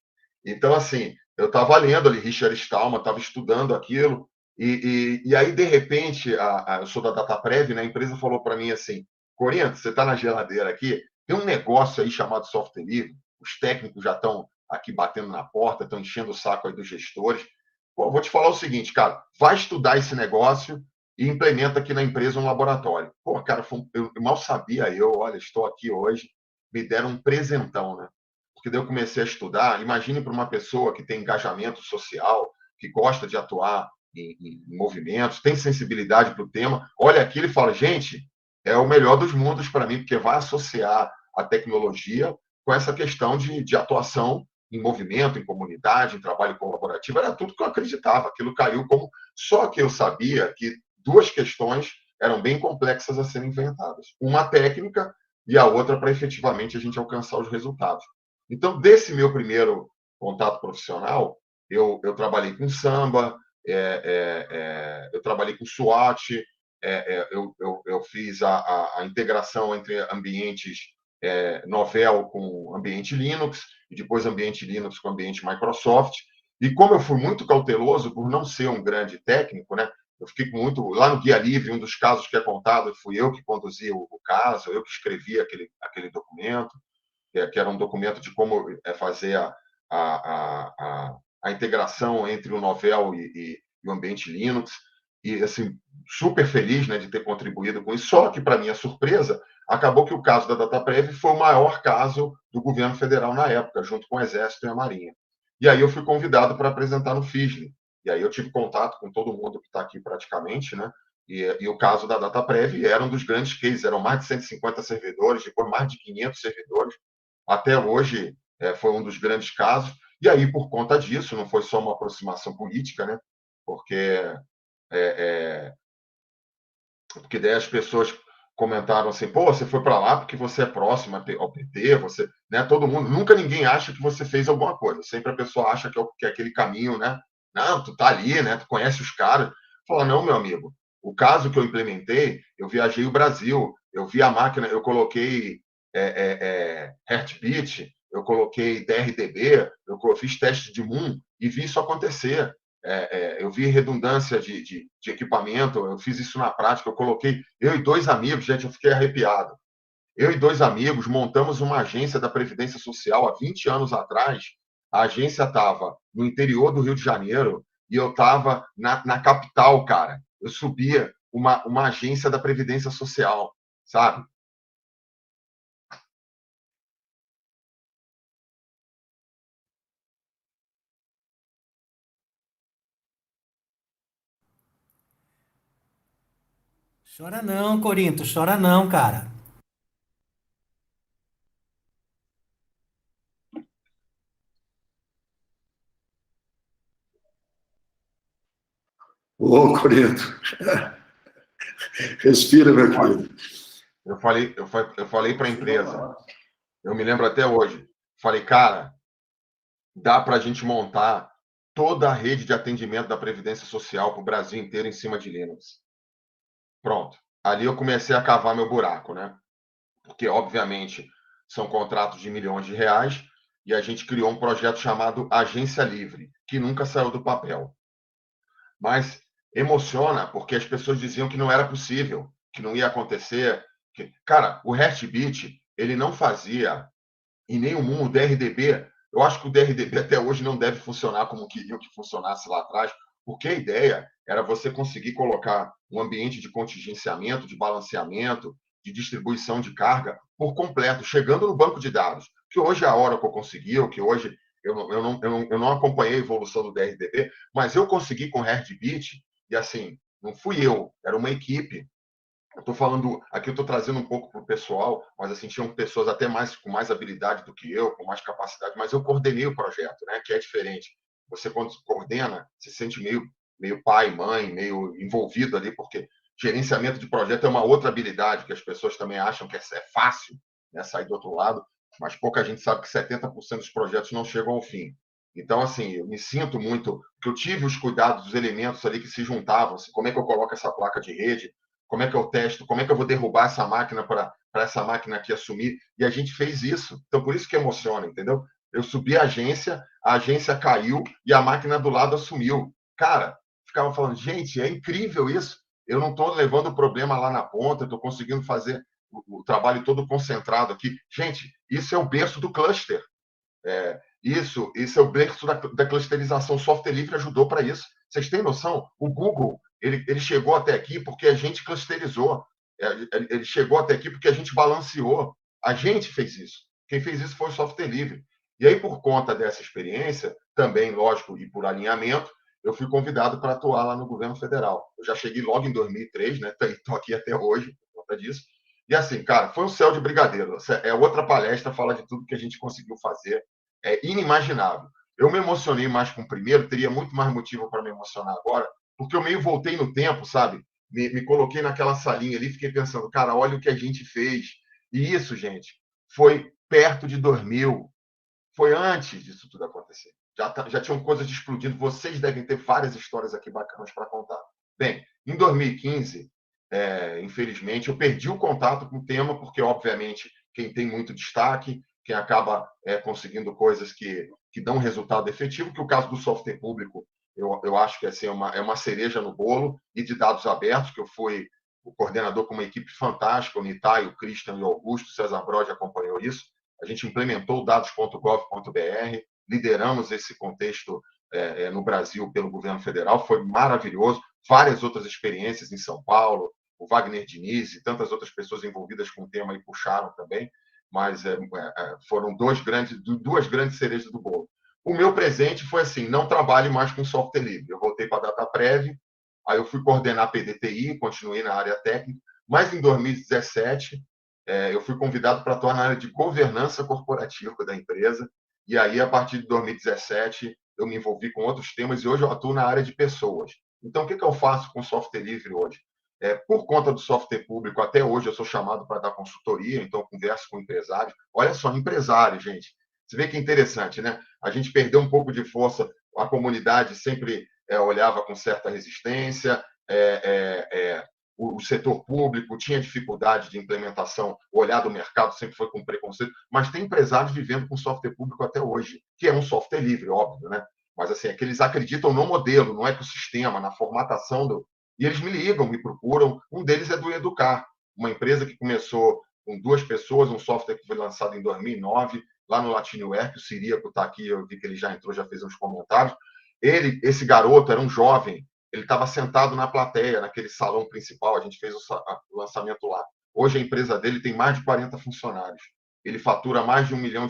Então, assim, eu estava lendo ali Richard Stallman, estava estudando aquilo, e aí, de repente, eu sou da DataPrev, né? A empresa falou para mim assim, Corinto, você está na geladeira aqui, tem um negócio aí chamado software livre, os técnicos já estão aqui batendo na porta, estão enchendo o saco aí dos gestores. Pô, vou te falar o seguinte, cara, vai estudar esse negócio e implementa aqui na empresa um laboratório. Pô, cara, eu mal sabia olha, estou aqui hoje, me deram um presentão, né? Porque daí eu comecei a estudar. Imagine para uma pessoa que tem engajamento social, que gosta de atuar em movimentos, tem sensibilidade para o tema, olha aquilo e fala, gente, é o melhor dos mundos para mim, porque vai associar a tecnologia com essa questão de atuação em movimento, em comunidade, em trabalho colaborativo, era tudo que eu acreditava, aquilo caiu como... Só que eu sabia que duas questões eram bem complexas a serem inventadas. Uma técnica e a outra para efetivamente a gente alcançar os resultados. Então, desse meu primeiro contato profissional, eu trabalhei com samba, eu trabalhei com SWAT, eu fiz a integração entre ambientes Novell com ambiente Linux, e depois ambiente Linux com ambiente Microsoft. E como eu fui muito cauteloso por não ser um grande técnico, né? Eu fiquei muito... Lá no Guia Livre, um dos casos que é contado, fui eu que conduzia o caso, eu que escrevi aquele documento, que era um documento de como fazer a integração entre o Novell e o ambiente Linux. E, assim, super feliz, né, de ter contribuído com isso. Só que, para minha surpresa, acabou que o caso da DataPrev foi o maior caso do governo federal na época, junto com o Exército e a Marinha. E aí eu fui convidado para apresentar no FISLE. E aí eu tive contato com todo mundo que está aqui praticamente, né? E o caso da DataPrev era um dos grandes cases, eram mais de 150 servidores, depois mais de 500 servidores. Até hoje foi um dos grandes casos. E aí, por conta disso, não foi só uma aproximação política, né? Porque porque daí as pessoas comentaram assim, pô, você foi para lá porque você é próximo ao PT, você, né, todo mundo, nunca ninguém acha que você fez alguma coisa, sempre a pessoa acha que é aquele caminho, né, não, tu tá ali, né, tu conhece os caras, fala, não, meu amigo, o caso que eu implementei, eu viajei o Brasil, eu vi a máquina, eu coloquei Heartbeat, eu coloquei DRDB, eu fiz teste de Moon e vi isso acontecer. Eu vi redundância de equipamento, eu fiz isso na prática, eu e dois amigos, gente, eu fiquei arrepiado. Eu e dois amigos montamos uma agência da Previdência Social há 20 anos atrás. A agência estava no interior do Rio de Janeiro e eu estava na capital, cara. Eu subia uma agência da Previdência Social, sabe? Chora não, Corinto, chora não, cara. Ô, Corinto, respira, meu Olha, querido. eu falei para a empresa, eu me lembro até hoje, falei, cara, dá para a gente montar toda a rede de atendimento da Previdência Social para o Brasil inteiro em cima de Linux. Pronto. Ali eu comecei a cavar meu buraco, né? Porque, obviamente, são contratos de milhões de reais e a gente criou um projeto chamado Agência Livre, que nunca saiu do papel. Mas emociona porque as pessoas diziam que não era possível, que não ia acontecer. Cara, o Heartbeat, ele não fazia em nenhum o DRDB. Eu acho que o DRDB até hoje não deve funcionar como queriam que funcionasse lá atrás, porque a ideia era você conseguir colocar um ambiente de contingenciamento, de balanceamento, de distribuição de carga por completo, chegando no banco de dados, que hoje a Oracle conseguiu, que hoje eu não acompanhei a evolução do DRDB, mas eu consegui com o Heartbeat, e assim, não fui eu, era uma equipe. Eu estou falando, aqui eu estou trazendo um pouco para o pessoal, mas assim, tinham pessoas até com mais habilidade do que eu, com mais capacidade, mas eu coordenei o projeto, né? Que é diferente. Você, quando coordena, se sente meio pai, mãe, meio envolvido ali, porque gerenciamento de projeto é uma outra habilidade que as pessoas também acham que é fácil, né? Sair do outro lado, mas pouca gente sabe que 70% dos projetos não chegam ao fim. Então, assim, eu me sinto muito, que eu tive os cuidados dos elementos ali que se juntavam, assim, como é que eu coloco essa placa de rede, como é que eu testo, como é que eu vou derrubar essa máquina para essa máquina aqui assumir, e a gente fez isso. Então, por isso que emociona, entendeu? Eu subi a agência caiu e a máquina do lado assumiu. Cara, ficava falando, gente, é incrível isso. Eu não estou levando o problema lá na ponta, estou conseguindo fazer. o trabalho todo concentrado aqui. Gente, isso é o berço do cluster. Isso é o berço da clusterização. O software livre ajudou para isso. Vocês têm noção? O Google ele chegou até aqui porque a gente clusterizou. Ele chegou até aqui porque a gente balanceou. A gente fez isso. Quem fez isso foi o software livre. E aí, por conta dessa experiência, também, lógico, e por alinhamento, eu fui convidado para atuar lá no governo federal. Eu já cheguei logo em 2003, né? Estou aqui até hoje por conta disso. E assim, cara, foi um céu de brigadeiro. É outra palestra, fala de tudo que a gente conseguiu fazer. É inimaginável. Eu me emocionei mais com o primeiro, teria muito mais motivo para me emocionar agora, porque eu meio voltei no tempo, sabe? Me coloquei naquela salinha ali, fiquei pensando, cara, olha o que a gente fez. E isso, gente, foi perto de 2000. Foi antes disso tudo acontecer. Já tinham coisas explodindo. Vocês devem ter várias histórias aqui bacanas para contar. Bem, em 2015, infelizmente, eu perdi o contato com o tema, porque, obviamente, quem tem muito destaque, quem acaba conseguindo coisas que dão resultado efetivo, que o caso do software público, eu acho que assim, é uma cereja no bolo, e de dados abertos, que eu fui o coordenador com uma equipe fantástica, o Nitai, o Christian e o Augusto, o César Brode acompanhou isso. A gente implementou o dados.gov.br, lideramos esse contexto no Brasil pelo governo federal, foi maravilhoso. Várias outras experiências em São Paulo, o Wagner Diniz e tantas outras pessoas envolvidas com o tema e puxaram também, mas foram duas grandes cerejas do bolo. O meu presente foi assim, não trabalhe mais com software livre. Eu voltei para a DataPrev, aí eu fui coordenar a PDTI, continuei na área técnica, mas em 2017 eu fui convidado para atuar na área de governança corporativa da empresa, e aí, a partir de 2017, eu me envolvi com outros temas, e hoje eu atuo na área de pessoas. Então, o que eu faço com software livre hoje? Por conta do software público, até hoje eu sou chamado para dar consultoria, então converso com empresários. Olha só, empresário, gente. Você vê que é interessante, né? A gente perdeu um pouco de força, a comunidade sempre olhava com certa resistência, o setor público tinha dificuldade de implementação, o olhar do mercado sempre foi com preconceito, mas tem empresários vivendo com software público até hoje, que é um software livre, óbvio, né? Mas assim, é que eles acreditam no modelo, no ecossistema, na formatação do. E eles me ligam, me procuram. Um deles é do Educar, uma empresa que começou com 2 pessoas, um software que foi lançado em 2009, lá no Latinware, que o Ciríaco está aqui, eu vi que ele já entrou, já fez uns comentários. Esse garoto era um jovem, ele estava sentado na plateia, naquele salão principal, a gente fez o lançamento lá. Hoje a empresa dele tem mais de 40 funcionários. Ele fatura mais de R$1 milhão,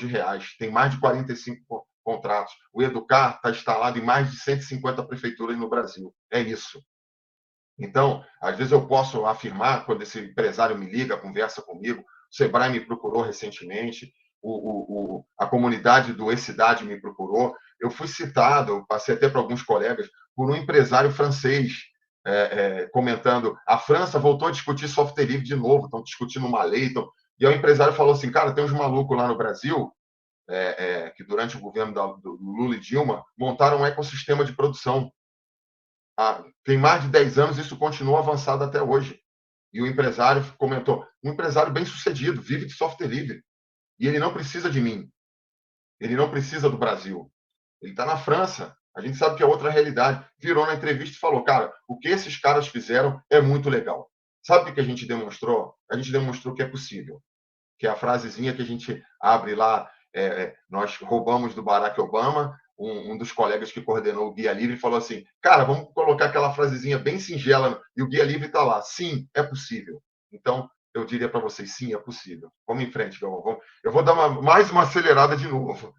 tem mais de 45 contratos. O Educar está instalado em mais de 150 prefeituras no Brasil. É isso. Então, às vezes eu posso afirmar, quando esse empresário me liga, conversa comigo, o Sebrae me procurou recentemente, a comunidade do E-Cidade me procurou, eu fui citado, eu passei até para alguns colegas, por um empresário francês, comentando, a França voltou a discutir software livre de novo, estão discutindo uma lei, e o empresário falou assim, cara, tem uns malucos lá no Brasil, que durante o governo do Lula e Dilma, montaram um ecossistema de produção. Tem mais de 10 anos, isso continua avançado até hoje. E o empresário comentou, um empresário bem sucedido, vive de software livre, e ele não precisa de mim, ele não precisa do Brasil, ele está na França, a gente sabe que é outra realidade. Virou na entrevista e falou, cara, o que esses caras fizeram é muito legal. Sabe o que a gente demonstrou? A gente demonstrou que é possível, que é a frasezinha que a gente abre lá, nós roubamos do Barack Obama, um dos colegas que coordenou o Guia Livre falou assim, cara, vamos colocar aquela frasezinha bem singela, e o Guia Livre está lá, sim, é possível. Então, eu diria para vocês, sim, é possível. Vamos em frente, eu vou dar mais uma acelerada de novo.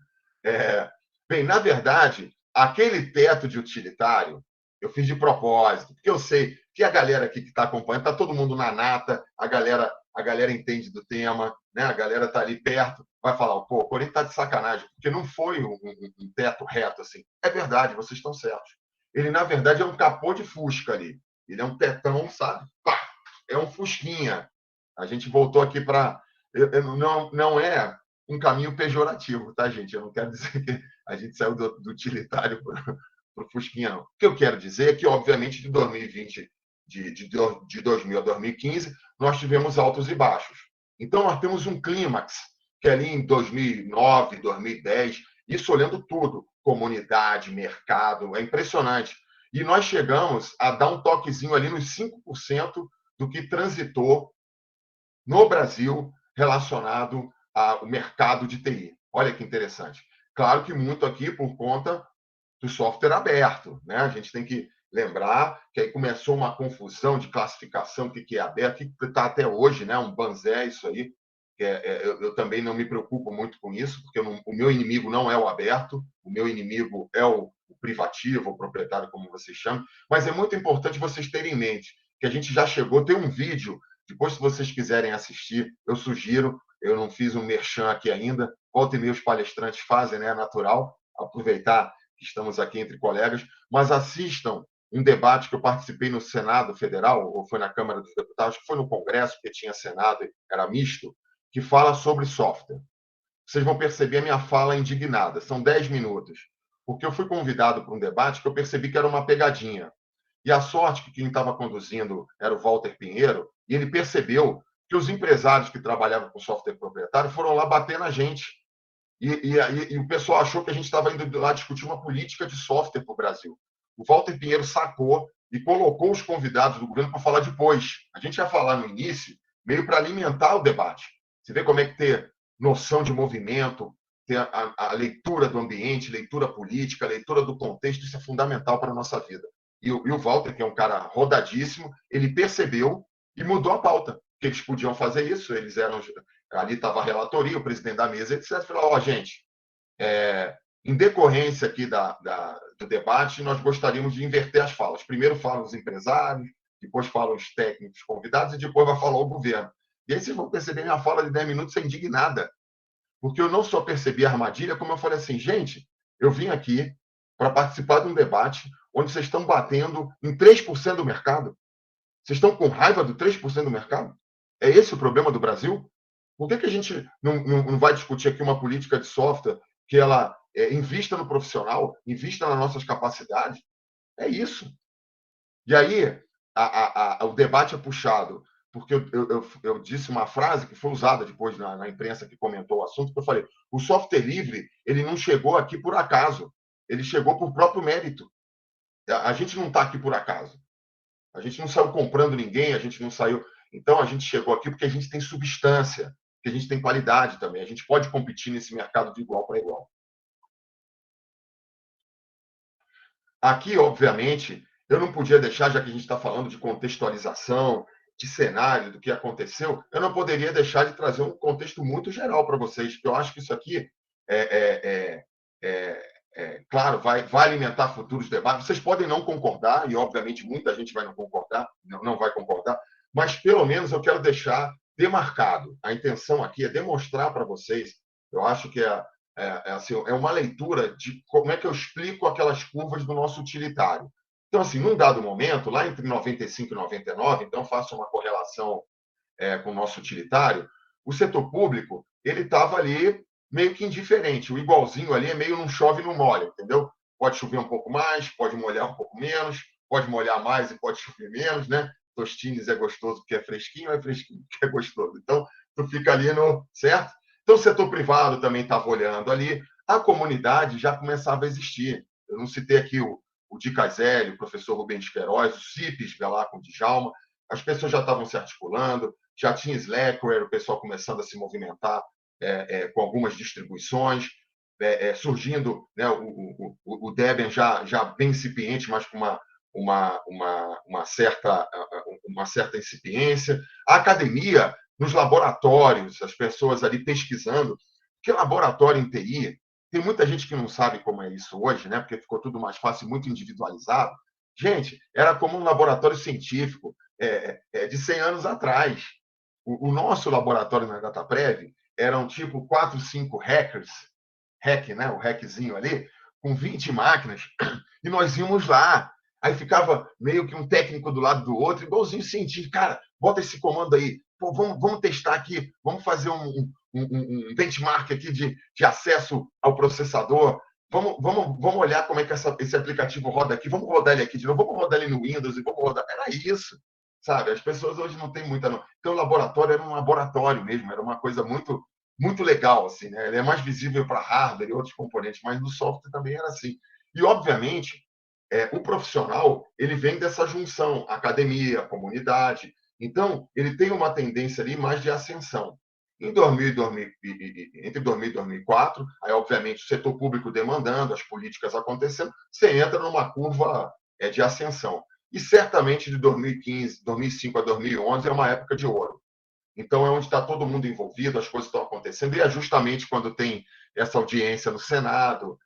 Bem, na verdade, aquele teto de utilitário, eu fiz de propósito, porque eu sei que a galera aqui que está acompanhando, está todo mundo na nata, a galera entende do tema, né? A galera está ali perto, vai falar, pô, o Corinthians está de sacanagem, porque não foi um teto reto assim. É verdade, vocês estão certos. Ele, na verdade, é um capô de fusca ali. Ele é um tetão, sabe? Pá! É um fusquinha. A gente voltou aqui para... Não é um caminho pejorativo, tá, gente? Eu não quero dizer que a gente saiu do utilitário para o fusquinha, não. O que eu quero dizer é que, obviamente, de 2020, de 2000 a 2015, nós tivemos altos e baixos. Então, nós temos um clímax, que é ali em 2009, 2010, isso olhando tudo, comunidade, mercado, é impressionante. E nós chegamos a dar um toquezinho ali nos 5% do que transitou no Brasil relacionado ao mercado de TI. Olha que interessante. Claro que muito aqui por conta do software aberto, né? A gente tem que lembrar que aí começou uma confusão de classificação, o que é aberto, que está até hoje, né? Um banzé isso aí. Eu também não me preocupo muito com isso, porque o meu inimigo não é o aberto, o meu inimigo é o privativo, o proprietário, como vocês chamam, mas é muito importante vocês terem em mente que a gente já chegou, tem um vídeo, depois se vocês quiserem assistir, eu sugiro, eu não fiz um merchan aqui ainda, volta e meia os palestrantes fazem, né? É natural, aproveitar que estamos aqui entre colegas, mas assistam um debate que eu participei no Senado Federal, ou foi na Câmara dos Deputados, que foi no Congresso, porque tinha Senado, era misto, que fala sobre software. Vocês vão perceber a minha fala indignada, são 10 minutos, porque eu fui convidado para um debate que eu percebi que era uma pegadinha. E a sorte que quem estava conduzindo era o Walter Pinheiro, e ele percebeu que os empresários que trabalhavam com software proprietário foram lá bater na gente. E o pessoal achou que a gente estava indo lá discutir uma política de software para o Brasil. O Walter Pinheiro sacou e colocou os convidados do governo para falar depois. A gente ia falar no início, meio para alimentar o debate. Você vê como é que ter noção de movimento, ter a leitura do ambiente, leitura política, leitura do contexto, isso é fundamental para a nossa vida. E o Walter, que é um cara rodadíssimo, ele percebeu e mudou a pauta. Que eles podiam fazer isso, eles eram ali estava a relatoria, o presidente da mesa, etc. Falou, gente, em decorrência aqui do debate, nós gostaríamos de inverter as falas. Primeiro falam os empresários, depois falam os técnicos convidados e depois vai falar o governo. E aí vocês vão perceber minha fala de 10 minutos ser indignada, porque eu não só percebi a armadilha, como eu falei assim, gente, eu vim aqui para participar de um debate onde vocês estão batendo em 3% do mercado. Vocês estão com raiva do 3% do mercado? É esse o problema do Brasil? Por que a gente não vai discutir aqui uma política de software que ela invista no profissional, invista nas nossas capacidades? É isso. E aí, o debate é puxado, porque eu disse uma frase que foi usada depois na imprensa que comentou o assunto, que eu falei, o software livre ele não chegou aqui por acaso, ele chegou por próprio mérito. A gente não está aqui por acaso. A gente não saiu comprando ninguém, a gente não saiu... Então, a gente chegou aqui porque a gente tem substância, porque a gente tem qualidade também. A gente pode competir nesse mercado de igual para igual. Aqui, obviamente, eu não podia deixar, já que a gente está falando de contextualização, de cenário, do que aconteceu, eu não poderia deixar de trazer um contexto muito geral para vocês, porque eu acho que isso aqui claro, vai alimentar futuros debates. Vocês podem não concordar, e obviamente muita gente vai não concordar, não vai concordar, mas pelo menos eu quero deixar demarcado. A intenção aqui é demonstrar para vocês, eu acho que assim, é uma leitura de como é que eu explico aquelas curvas do nosso utilitário. Então, assim, num dado momento, lá entre 95 e 99, então faço uma correlação com o nosso utilitário, o setor público ele estava ali meio que indiferente. O igualzinho ali é meio não chove, não molha, entendeu? Pode chover um pouco mais, pode molhar um pouco menos, pode molhar mais e pode chover menos, né? Tostines é gostoso porque é fresquinho porque é gostoso. Então, tu fica ali no... Certo? Então, o setor privado também estava olhando ali. A comunidade já começava a existir. Eu não citei aqui o Di Caselli, o professor Rubens Queiroz, o CIPES, lá com o Djalma. As pessoas já estavam se articulando, já tinha Slackware, o pessoal começando a se movimentar com algumas distribuições, surgindo, né, o Debian já bem incipiente, mas com uma certa incipiência. A academia, nos laboratórios, as pessoas ali pesquisando, porque laboratório em TI, tem muita gente que não sabe como é isso hoje, né, porque ficou tudo mais fácil, muito individualizado. Gente, era como um laboratório científico de 100 anos atrás. O nosso laboratório na DataPrev eram tipo 4, 5 hackers, né? O hackzinho ali, com 20 máquinas, e nós íamos lá. Aí ficava meio que um técnico do lado do outro, igualzinho cientista. Cara, bota esse comando aí. Pô, vamos testar aqui, vamos fazer um benchmark aqui de acesso ao processador. Vamos olhar como é que esse aplicativo roda aqui. Vamos rodar ele aqui de novo. Vamos rodar ele no Windows e vamos rodar. Era isso, sabe? As pessoas hoje não têm muita... Então, o laboratório era um laboratório mesmo. Era uma coisa muito, muito legal, assim, né? Ele é mais visível para hardware e outros componentes, mas no software também era assim. E, obviamente, o profissional ele vem dessa junção, academia, comunidade. Então, ele tem uma tendência ali mais de ascensão. Entre 2000 e 2004, aí, obviamente, o setor público demandando, as políticas acontecendo, você entra numa curva de ascensão. E certamente de 2015, 2005 a 2011 é uma época de ouro. Então, é onde está todo mundo envolvido, as coisas estão acontecendo, e é justamente quando tem essa audiência no Senado,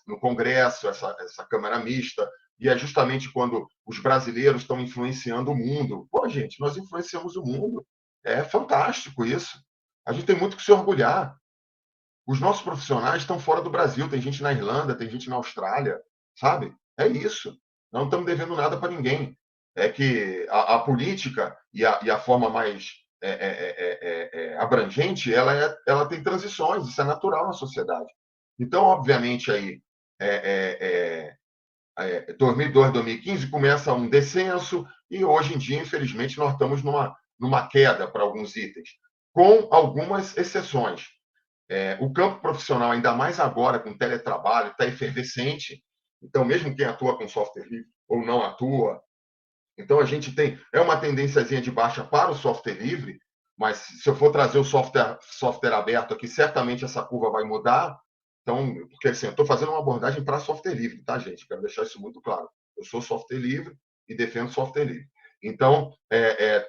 no Congresso, essa Câmara Mista, e é justamente quando os brasileiros estão influenciando o mundo. Pô, gente, nós influenciamos o mundo. É fantástico isso. A gente tem muito que se orgulhar. Os nossos profissionais estão fora do Brasil, tem gente na Irlanda, tem gente na Austrália, sabe? É isso. Nós não estamos devendo nada para ninguém. É que a política e a forma mais abrangente, ela tem transições, isso é natural na sociedade. Então, obviamente, aí, 2002, 2015, começa um descenso e hoje em dia, infelizmente, nós estamos numa queda para alguns itens, com algumas exceções. O campo profissional, ainda mais agora com teletrabalho, está efervescente. Então, mesmo quem atua com software livre ou não atua, então a gente tem uma tendênciazinha de baixa para o software livre, mas se eu for trazer o software aberto aqui, certamente essa curva vai mudar. Então, porque assim, eu estou fazendo uma abordagem para software livre, tá, gente? Quero deixar isso muito claro. Eu sou software livre e defendo software livre. Então,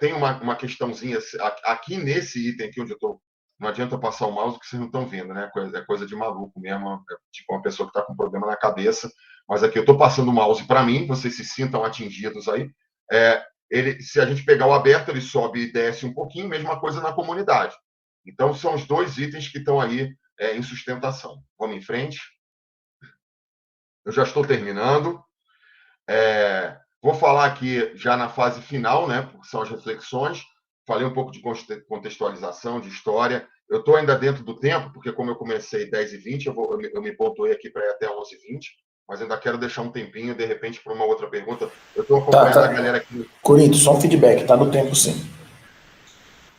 tem uma questãozinha aqui nesse item aqui onde eu estou. Não adianta eu passar o mouse que vocês não estão vendo, né? É coisa de maluco mesmo, tipo uma pessoa que está com problema na cabeça. Mas aqui eu estou passando o mouse para mim, vocês se sintam atingidos aí. Se a gente pegar o aberto, ele sobe e desce um pouquinho, mesma coisa na comunidade. Então, são os dois itens que estão aí em sustentação. Vamos em frente. Eu já estou terminando. Vou falar aqui já na fase final, né? Porque são as reflexões. Falei um pouco de contextualização, de história. Eu estou ainda dentro do tempo, porque como eu comecei 10h20, eu me pontuei aqui para ir até 11h20, mas ainda quero deixar um tempinho, de repente, para uma outra pergunta. Eu estou acompanhando a galera aqui. Corinthians, só um feedback, tá no tempo sim.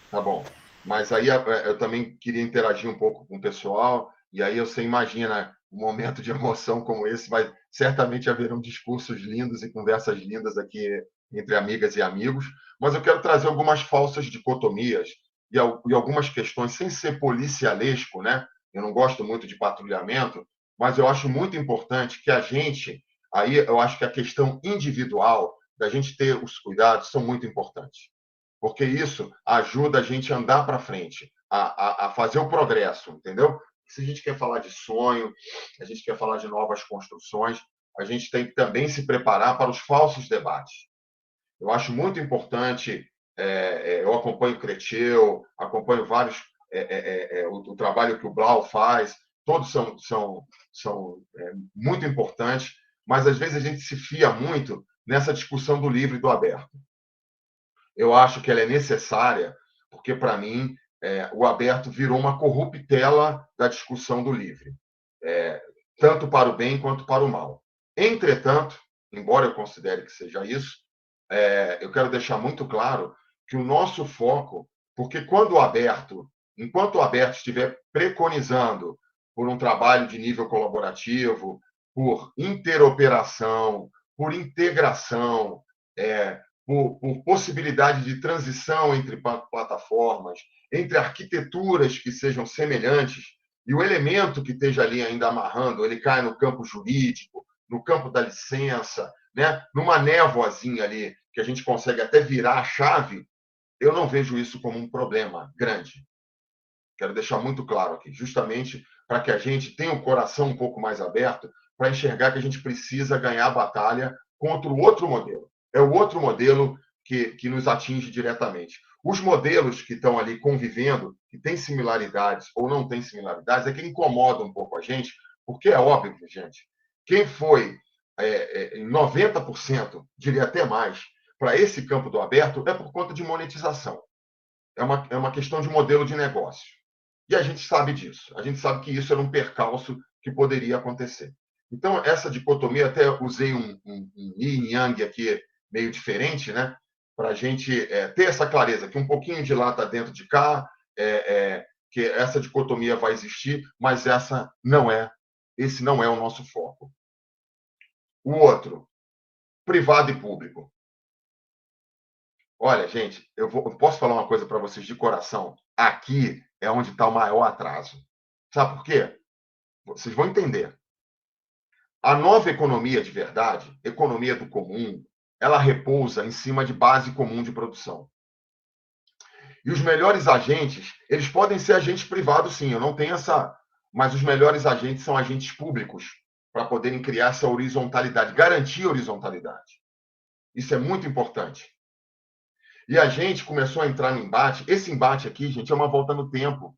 Tá bom. Mas aí eu também queria interagir um pouco com o pessoal, e aí você imagina um momento de emoção como esse, certamente haverão discursos lindos e conversas lindas aqui entre amigas e amigos, mas eu quero trazer algumas falsas dicotomias e algumas questões, sem ser policialesco, né? Eu não gosto muito de patrulhamento, mas eu acho muito importante que a gente, aí eu acho que a questão individual, da gente ter os cuidados, são muito importantes, porque isso ajuda a gente a andar para frente, a fazer o progresso, entendeu? Se a gente quer falar de sonho, a gente quer falar de novas construções, a gente tem que também se preparar para os falsos debates. Eu acho muito importante, eu acompanho o Creteu, acompanho vários, o trabalho que o Blau faz, todos são muito importantes, mas às vezes a gente se fia muito nessa discussão do livre e do aberto. Eu acho que ela é necessária, porque, para mim, o aberto virou uma corruptela da discussão do livre, tanto para o bem quanto para o mal. Entretanto, embora eu considere que seja isso, eu quero deixar muito claro que o nosso foco, porque enquanto o aberto estiver preconizando por um trabalho de nível colaborativo, por interoperação, por integração, por possibilidade de transição entre plataformas, entre arquiteturas que sejam semelhantes, e o elemento que esteja ali ainda amarrando, ele cai no campo jurídico, no campo da licença, né? Numa névoazinha ali, que a gente consegue até virar a chave, eu não vejo isso como um problema grande. Quero deixar muito claro aqui, justamente para que a gente tenha o coração um pouco mais aberto, para enxergar que a gente precisa ganhar a batalha contra o outro modelo. É o outro modelo que nos atinge diretamente. Os modelos que estão ali convivendo, que têm similaridades ou não têm similaridades, é que incomoda um pouco a gente, porque é óbvio, gente, quem foi em 90%, diria até mais, para esse campo do aberto é por conta de monetização. É uma questão de modelo de negócio. E a gente sabe disso. A gente sabe que isso era um percalço que poderia acontecer. Então, essa dicotomia, até usei um yin yang aqui meio diferente, né? Para a gente ter essa clareza, que um pouquinho de lá está dentro de cá, que essa dicotomia vai existir, mas esse não é o nosso foco. O outro, privado e público. Olha, gente, eu posso falar uma coisa para vocês de coração? Aqui é onde está o maior atraso. Sabe por quê? Vocês vão entender. A nova economia de verdade, economia do comum, ela repousa em cima de base comum de produção. E os melhores agentes, eles podem ser agentes privados, sim, eu não tenho essa. Mas os melhores agentes são agentes públicos, para poderem criar essa horizontalidade, garantir a horizontalidade. Isso é muito importante. E a gente começou a entrar no embate. Esse embate aqui, gente, é uma volta no tempo.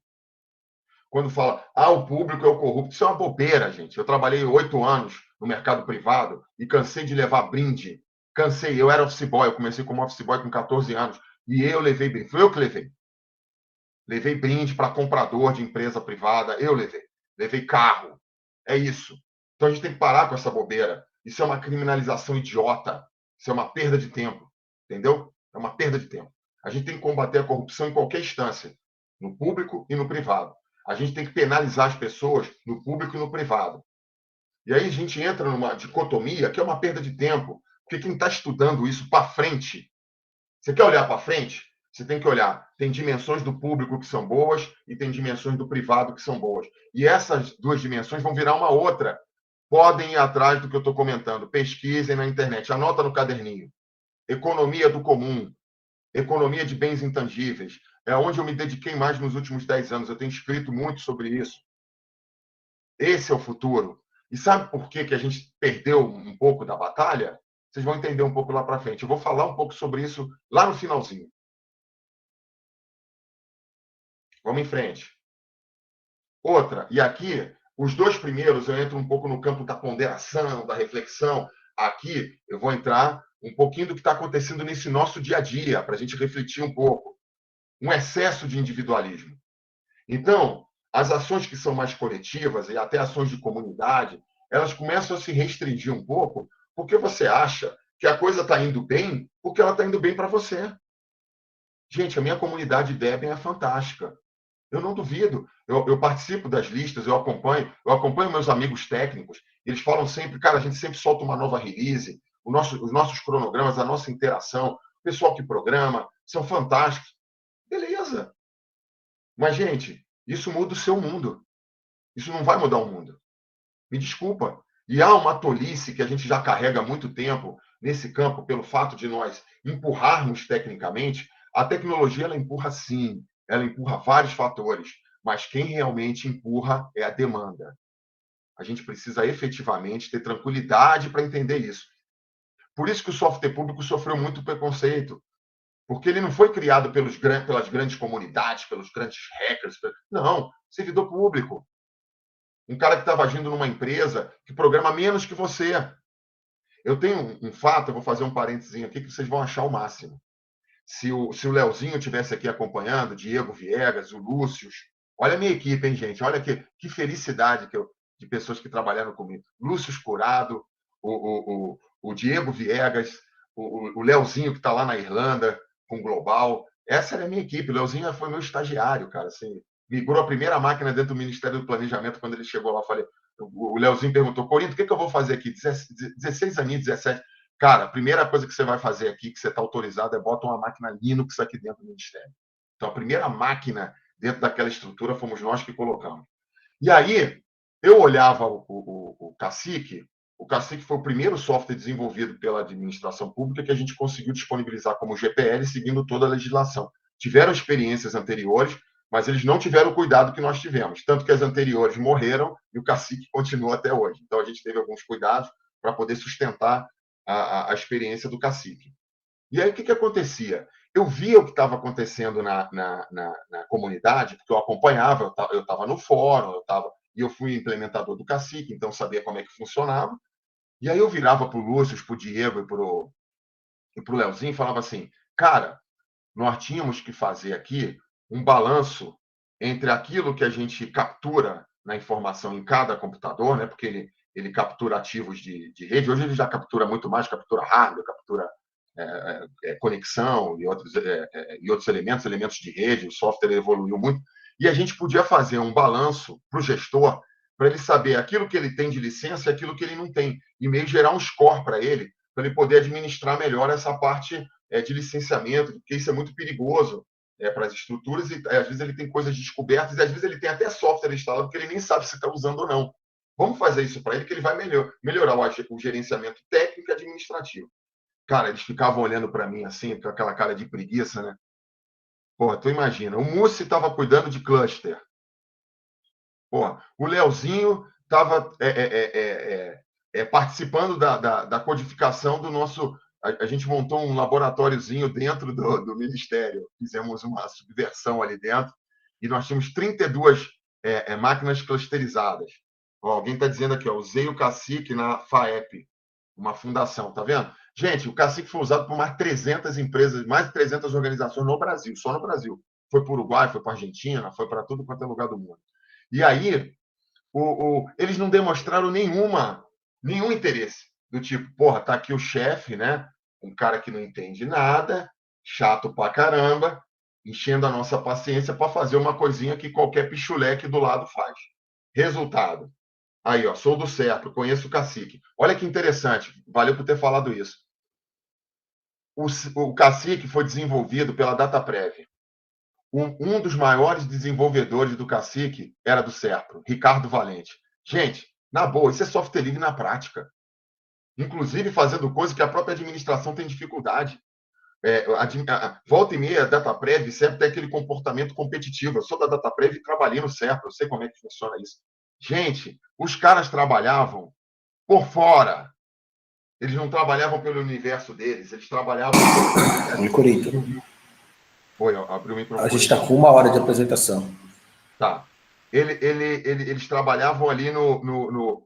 Quando fala, o público é o corrupto, isso é uma bobeira, gente. Eu trabalhei 8 anos no mercado privado e cansei de levar brinde. Cansei, eu era office boy, eu comecei como office boy com 14 anos. E eu levei brinde, foi eu que levei. Levei brinde para comprador de empresa privada, eu levei. Levei carro. É isso. Então a gente tem que parar com essa bobeira. Isso é uma criminalização idiota. Isso é uma perda de tempo. Entendeu? É uma perda de tempo. A gente tem que combater a corrupção em qualquer instância, no público e no privado. A gente tem que penalizar as pessoas no público e no privado. E aí a gente entra numa dicotomia que é uma perda de tempo. Porque quem está estudando isso para frente, você quer olhar para frente? Você tem que olhar. Tem dimensões do público que são boas e tem dimensões do privado que são boas. E essas duas dimensões vão virar uma outra. Podem ir atrás do que eu estou comentando. Pesquisem na internet. Anota no caderninho. Economia do comum. Economia de bens intangíveis. É onde eu me dediquei mais nos últimos 10 anos. Eu tenho escrito muito sobre isso. Esse é o futuro. E sabe por que a gente perdeu um pouco da batalha? Vocês vão entender um pouco lá para frente. Eu vou falar um pouco sobre isso lá no finalzinho. Vamos em frente. Outra, e aqui, os dois primeiros eu entro um pouco no campo da ponderação, da reflexão. Aqui eu vou entrar um pouquinho do que está acontecendo nesse nosso dia a dia, para a gente refletir um pouco. Um excesso de individualismo. Então, as ações que são mais coletivas e até ações de comunidade, elas começam a se restringir um pouco, porque você acha que a coisa está indo bem, porque ela está indo bem para você. Gente, a minha comunidade Debian é fantástica. Eu não duvido. Eu participo das listas, eu acompanho meus amigos técnicos. Eles falam sempre, cara, a gente sempre solta uma nova release, os nossos cronogramas, a nossa interação, o pessoal que programa, são fantásticos. Beleza. Mas, gente, isso muda o seu mundo. Isso não vai mudar o mundo. Me desculpa. E há uma tolice que a gente já carrega há muito tempo nesse campo, pelo fato de nós empurrarmos tecnicamente. A tecnologia, ela empurra sim, ela empurra vários fatores, mas quem realmente empurra é a demanda. A gente precisa efetivamente ter tranquilidade para entender isso. Por isso que o software público sofreu muito preconceito, porque ele não foi criado pelas grandes comunidades, pelos grandes hackers. Não, servidor público. Um cara que estava agindo numa empresa que programa menos que você. Eu tenho um fato, eu vou fazer um parênteses aqui que vocês vão achar o máximo. Se o Leozinho estivesse aqui acompanhando, Diego Viegas, o Lúcio, olha a minha equipe, hein, gente? Olha que felicidade de pessoas que trabalharam comigo. Lúcio Curado, o Diego Viegas, o Leozinho, que está lá na Irlanda, com o Global. Essa era a minha equipe. O Leozinho foi meu estagiário, cara. Assim, migrou a primeira máquina dentro do Ministério do Planejamento. Quando ele chegou lá, eu falei, o Leozinho perguntou, Corinto, o que eu vou fazer aqui? 16 aninhos, 17. Cara, a primeira coisa que você vai fazer aqui, que você está autorizado, é bota uma máquina Linux aqui dentro do Ministério. Então, a primeira máquina dentro daquela estrutura fomos nós que colocamos. E aí, eu olhava o Cacique foi o primeiro software desenvolvido pela administração pública que a gente conseguiu disponibilizar como GPL, seguindo toda a legislação. Tiveram experiências anteriores, mas eles não tiveram o cuidado que nós tivemos. Tanto que as anteriores morreram e o Cacique continua até hoje. Então, a gente teve alguns cuidados para poder sustentar a experiência do Cacique. E aí, o que acontecia? Eu via o que estava acontecendo na comunidade, porque eu acompanhava, eu estava no fórum, e eu fui implementador do Cacique, então sabia como é que funcionava. E aí eu virava para o Lúcio, para o Diego e para o Leozinho e falava assim, cara, nós tínhamos que fazer aqui um balanço entre aquilo que a gente captura na informação em cada computador, né? Porque ele captura ativos de rede. Hoje ele já captura muito mais, captura hardware, captura conexão e outros elementos de rede. O software evoluiu muito. E a gente podia fazer um balanço para o gestor, para ele saber aquilo que ele tem de licença e aquilo que ele não tem, e meio gerar um score para ele poder administrar melhor essa parte de licenciamento, porque isso é muito perigoso para as estruturas, e às vezes ele tem coisas descobertas, e às vezes ele tem até software instalado que ele nem sabe se está usando ou não. Vamos fazer isso para ele, que ele vai melhorar o gerenciamento técnico e administrativo. Cara, eles ficavam olhando para mim assim, com aquela cara de preguiça, né? Porra, tu imagina, o Mussi estava cuidando de cluster. Porra, o Leozinho estava participando da codificação do nosso... A gente montou um laboratóriozinho dentro do Ministério. Fizemos uma subversão ali dentro e nós tínhamos 32 máquinas clusterizadas. Ó, alguém está dizendo aqui, ó, usei o Cacique na FAEP, uma fundação, tá vendo? Gente, o Cacique foi usado por mais de 300 empresas, mais de 300 organizações no Brasil, só no Brasil. Foi para o Uruguai, foi para a Argentina, foi para tudo quanto é lugar do mundo. E aí, eles não demonstraram nenhum interesse. Do tipo, porra, tá aqui o chefe, né? Um cara que não entende nada, chato pra caramba, enchendo a nossa paciência para fazer uma coisinha que qualquer pichuleque do lado faz. Resultado. Aí, ó, sou do certo, conheço o Cacique. Olha que interessante, valeu por ter falado isso. O Cacique foi desenvolvido pela DataPrev. Um dos maiores desenvolvedores do Cacique era do Serpro, Ricardo Valente. Gente, na boa, isso é software livre na prática. Inclusive fazendo coisas que a própria administração tem dificuldade. Volta e meia, a DataPrev sempre tem aquele comportamento competitivo. Eu sou da DataPrev e trabalhei no Serpro, eu sei como é que funciona isso. Gente, os caras trabalhavam por fora. Eles não trabalhavam pelo universo deles, eles trabalhavam... Oi, Corito. Oi, abriu o microfone. A gente está com 1 hora de apresentação. Tá. Eles trabalhavam ali no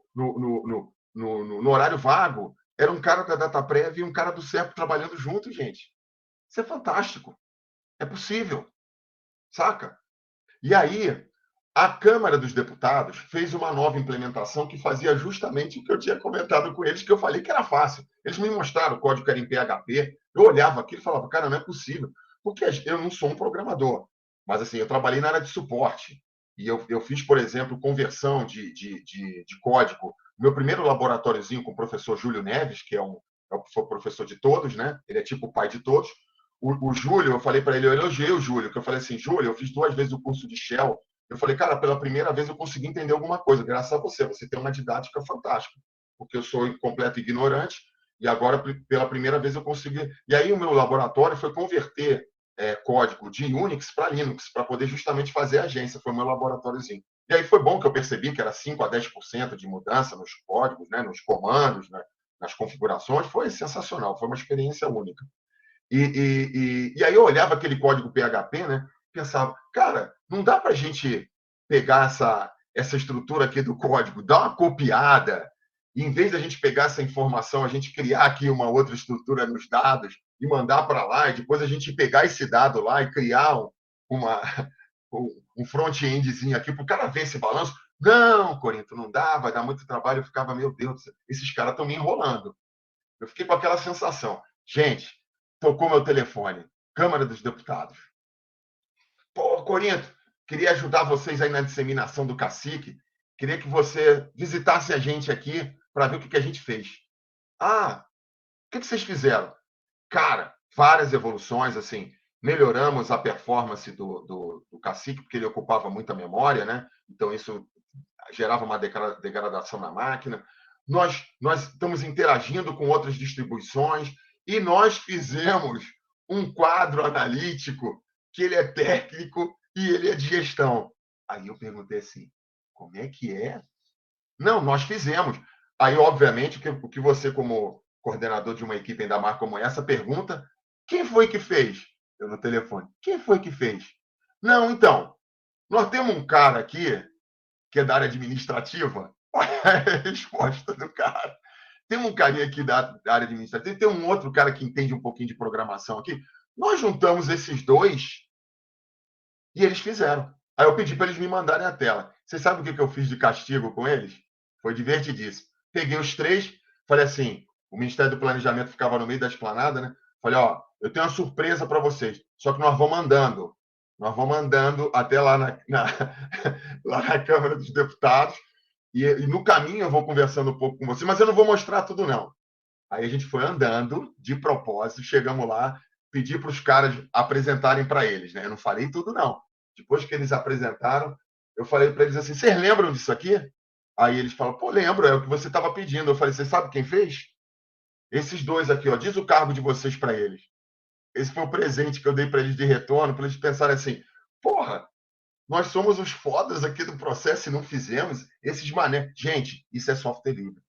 horário vago. Era um cara da DataPrev e um cara do Serpro trabalhando junto, gente. Isso é fantástico. É possível. Saca? E aí, a Câmara dos Deputados fez uma nova implementação que fazia justamente o que eu tinha comentado com eles, que eu falei que era fácil. Eles me mostraram o código que era em PHP. Eu olhava aquilo e falava, cara, não é possível. Porque eu não sou um programador. Mas, assim, eu trabalhei na área de suporte. E eu fiz, por exemplo, conversão de código. Meu primeiro laboratóriozinho com o professor Júlio Neves, que foi professor de todos, né? Ele é tipo o pai de todos. O Júlio, eu falei para ele, eu elogiei o Júlio, que eu falei assim, Júlio, eu fiz 2 vezes o curso de Shell. Eu falei, cara, pela primeira vez eu consegui entender alguma coisa, graças a você. Você tem uma didática fantástica, porque eu sou completo ignorante e agora, pela primeira vez, eu consegui. E aí, o meu laboratório foi converter código de Unix para Linux, para poder justamente fazer a agência. Foi o meu laboratóriozinho. E aí foi bom que eu percebi que era 5 a 10% de mudança nos códigos, né, nos comandos, né, nas configurações. Foi sensacional, foi uma experiência única. E aí eu olhava aquele código PHP, né, pensava, cara, não dá para a gente pegar essa estrutura aqui do código, dar uma copiada, e em vez de a gente pegar essa informação, a gente criar aqui uma outra estrutura nos dados e mandar para lá, e depois a gente pegar esse dado lá e criar um front-endzinho aqui para o cara ver esse balanço. Não, Corinto, não dá, vai dar muito trabalho. Eu ficava, meu Deus, esses caras estão me enrolando. Eu fiquei com aquela sensação. Gente, tocou meu telefone. Câmara dos Deputados. Pô, Corinto, queria ajudar vocês aí na disseminação do Cacique. Queria que você visitasse a gente aqui para ver o que a gente fez. Ah, o que vocês fizeram? Cara, várias evoluções, assim, melhoramos a performance do Cacique, porque ele ocupava muita memória, né? Então, isso gerava uma degradação na máquina. Nós estamos interagindo com outras distribuições e nós fizemos um quadro analítico que ele é técnico e ele é de gestão. Aí eu perguntei assim, como é que é? Não, nós fizemos. Aí, obviamente, o que você, como coordenador de uma equipe ainda mais como essa, pergunta, quem foi que fez? Eu no telefone, quem foi que fez? Não, então, nós temos um cara aqui, que é da área administrativa, olha a resposta do cara. Tem um carinha aqui da área administrativa, tem um outro cara que entende um pouquinho de programação aqui. Nós juntamos esses dois e eles fizeram. Aí eu pedi para eles me mandarem a tela. Vocês sabem o que eu fiz de castigo com eles? Foi divertidíssimo. Peguei os 3, falei assim, o Ministério do Planejamento ficava no meio da esplanada, né? Falei, ó, eu tenho uma surpresa para vocês, só que nós vamos andando. Nós vamos andando até lá lá na Câmara dos Deputados e no caminho eu vou conversando um pouco com vocês, mas eu não vou mostrar tudo, não. Aí a gente foi andando, de propósito, chegamos lá, pedi para os caras apresentarem para eles, né? Eu não falei tudo, não. Depois que eles apresentaram, eu falei para eles assim: vocês lembram disso aqui? Aí eles falam: pô, lembro, é o que você estava pedindo. Eu falei: você sabe quem fez? Esses dois aqui, ó, diz o cargo de vocês para eles. Esse foi o presente que eu dei para eles de retorno, para eles pensarem assim: porra, nós somos os fodas aqui do processo e não fizemos esses mané. Gente, isso é software livre.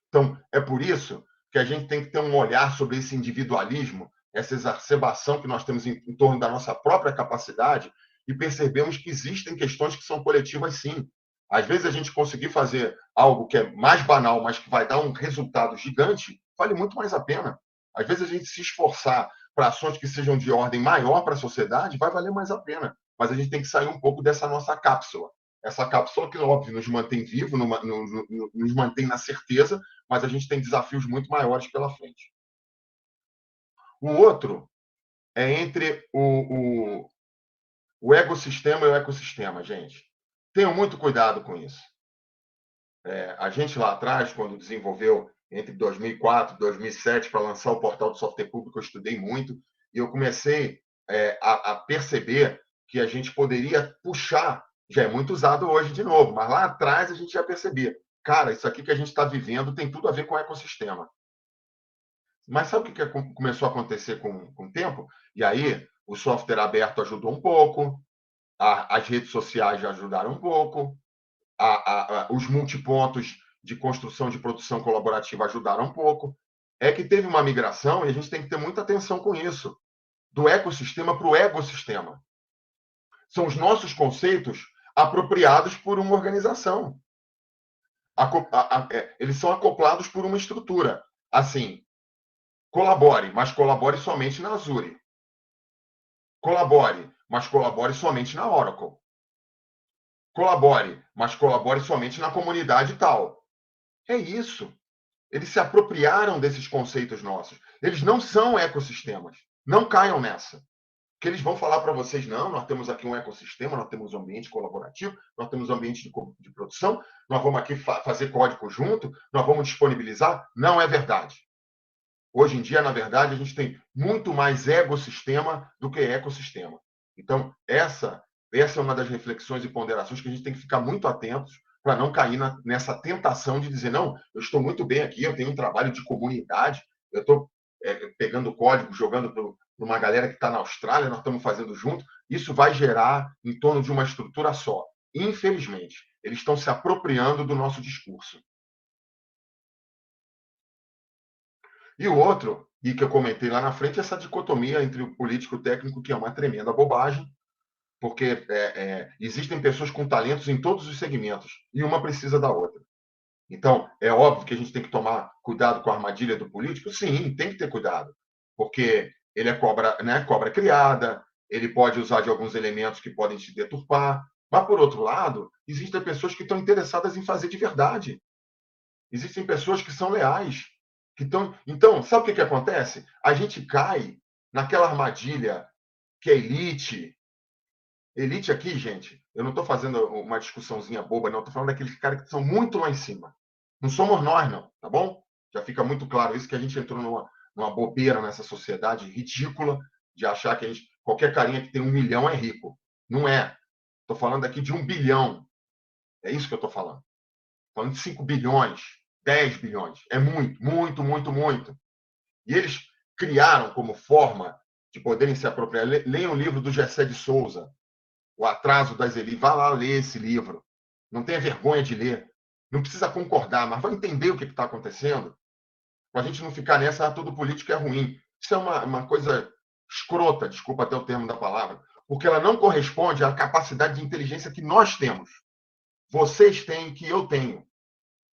Então, é por isso que a gente tem que ter um olhar sobre esse individualismo, essa exacerbação que nós temos em torno da nossa própria capacidade e percebemos que existem questões que são coletivas, sim. Às vezes, a gente conseguir fazer algo que é mais banal, mas que vai dar um resultado gigante, vale muito mais a pena. Às vezes, a gente se esforçar para ações que sejam de ordem maior para a sociedade, vai valer mais a pena. Mas a gente tem que sair um pouco dessa nossa cápsula. Essa cápsula que, óbvio, nos mantém vivo, nos mantém na certeza, mas a gente tem desafios muito maiores pela frente. O outro é entre o ecossistema e o ecossistema, gente. Tenham muito cuidado com isso. A gente lá atrás, quando desenvolveu entre 2004 e 2007 para lançar o portal de software público, eu estudei muito e eu comecei a perceber que a gente poderia puxar, já é muito usado hoje de novo, mas lá atrás a gente já percebia, cara, isso aqui que a gente está vivendo tem tudo a ver com o ecossistema. Mas sabe o que começou a acontecer com o tempo? E aí o software aberto ajudou um pouco, as redes sociais já ajudaram um pouco, os multipontos de construção de produção colaborativa ajudaram um pouco. É que teve uma migração e a gente tem que ter muita atenção com isso, do ecossistema para o ecossistema. São os nossos conceitos apropriados por uma organização. Eles são acoplados por uma estrutura. Assim, colabore, mas colabore somente na Azure. Colabore, mas colabore somente na Oracle. Colabore, mas colabore somente na comunidade tal. É isso. Eles se apropriaram desses conceitos nossos. Eles não são ecossistemas. Não caiam nessa. Que eles vão falar para vocês: não, nós temos aqui um ecossistema, nós temos um ambiente colaborativo, nós temos um ambiente de produção, nós vamos aqui fazer código junto, nós vamos disponibilizar. Não é verdade. Hoje em dia, na verdade, a gente tem muito mais ecossistema do que ecossistema. Então, essa é uma das reflexões e ponderações que a gente tem que ficar muito atentos para não cair nessa tentação de dizer: não, eu estou muito bem aqui, eu tenho um trabalho de comunidade, eu estou pegando código, jogando para uma galera que está na Austrália, nós estamos fazendo junto. Isso vai gerar em torno de uma estrutura só. Infelizmente, eles estão se apropriando do nosso discurso. E o outro, e que eu comentei lá na frente, é essa dicotomia entre o político e o técnico, que é uma tremenda bobagem, porque existem pessoas com talentos em todos os segmentos, e uma precisa da outra. Então, é óbvio que a gente tem que tomar cuidado com a armadilha do político? Sim, tem que ter cuidado, porque ele é cobra criada, ele pode usar de alguns elementos que podem te deturpar, mas, por outro lado, existem pessoas que estão interessadas em fazer de verdade. Existem pessoas que são leais. Então, sabe o que acontece? A gente cai naquela armadilha que é elite. Elite aqui, gente, eu não estou fazendo uma discussãozinha boba, não. Estou falando daqueles caras que são muito lá em cima. Não somos nós, não, tá bom? Já fica muito claro isso, que a gente entrou numa bobeira nessa sociedade ridícula de achar que qualquer carinha que tem 1 milhão é rico. Não é. Estou falando aqui de 1 bilhão. É isso que eu estou falando. Falando de 5 bilhões, 10 bilhões. É muito, muito, muito, muito. E eles criaram como forma de poderem se apropriar. Leiam o livro do Gessé de Souza, O Atraso das Elites. Vá lá ler esse livro. Não tenha vergonha de ler. Não precisa concordar, mas vai entender o que está acontecendo. Para a gente não ficar nessa: todo político é ruim. Isso é uma coisa escrota, desculpa até o termo da palavra, porque ela não corresponde à capacidade de inteligência que nós temos. Vocês têm, que eu tenho.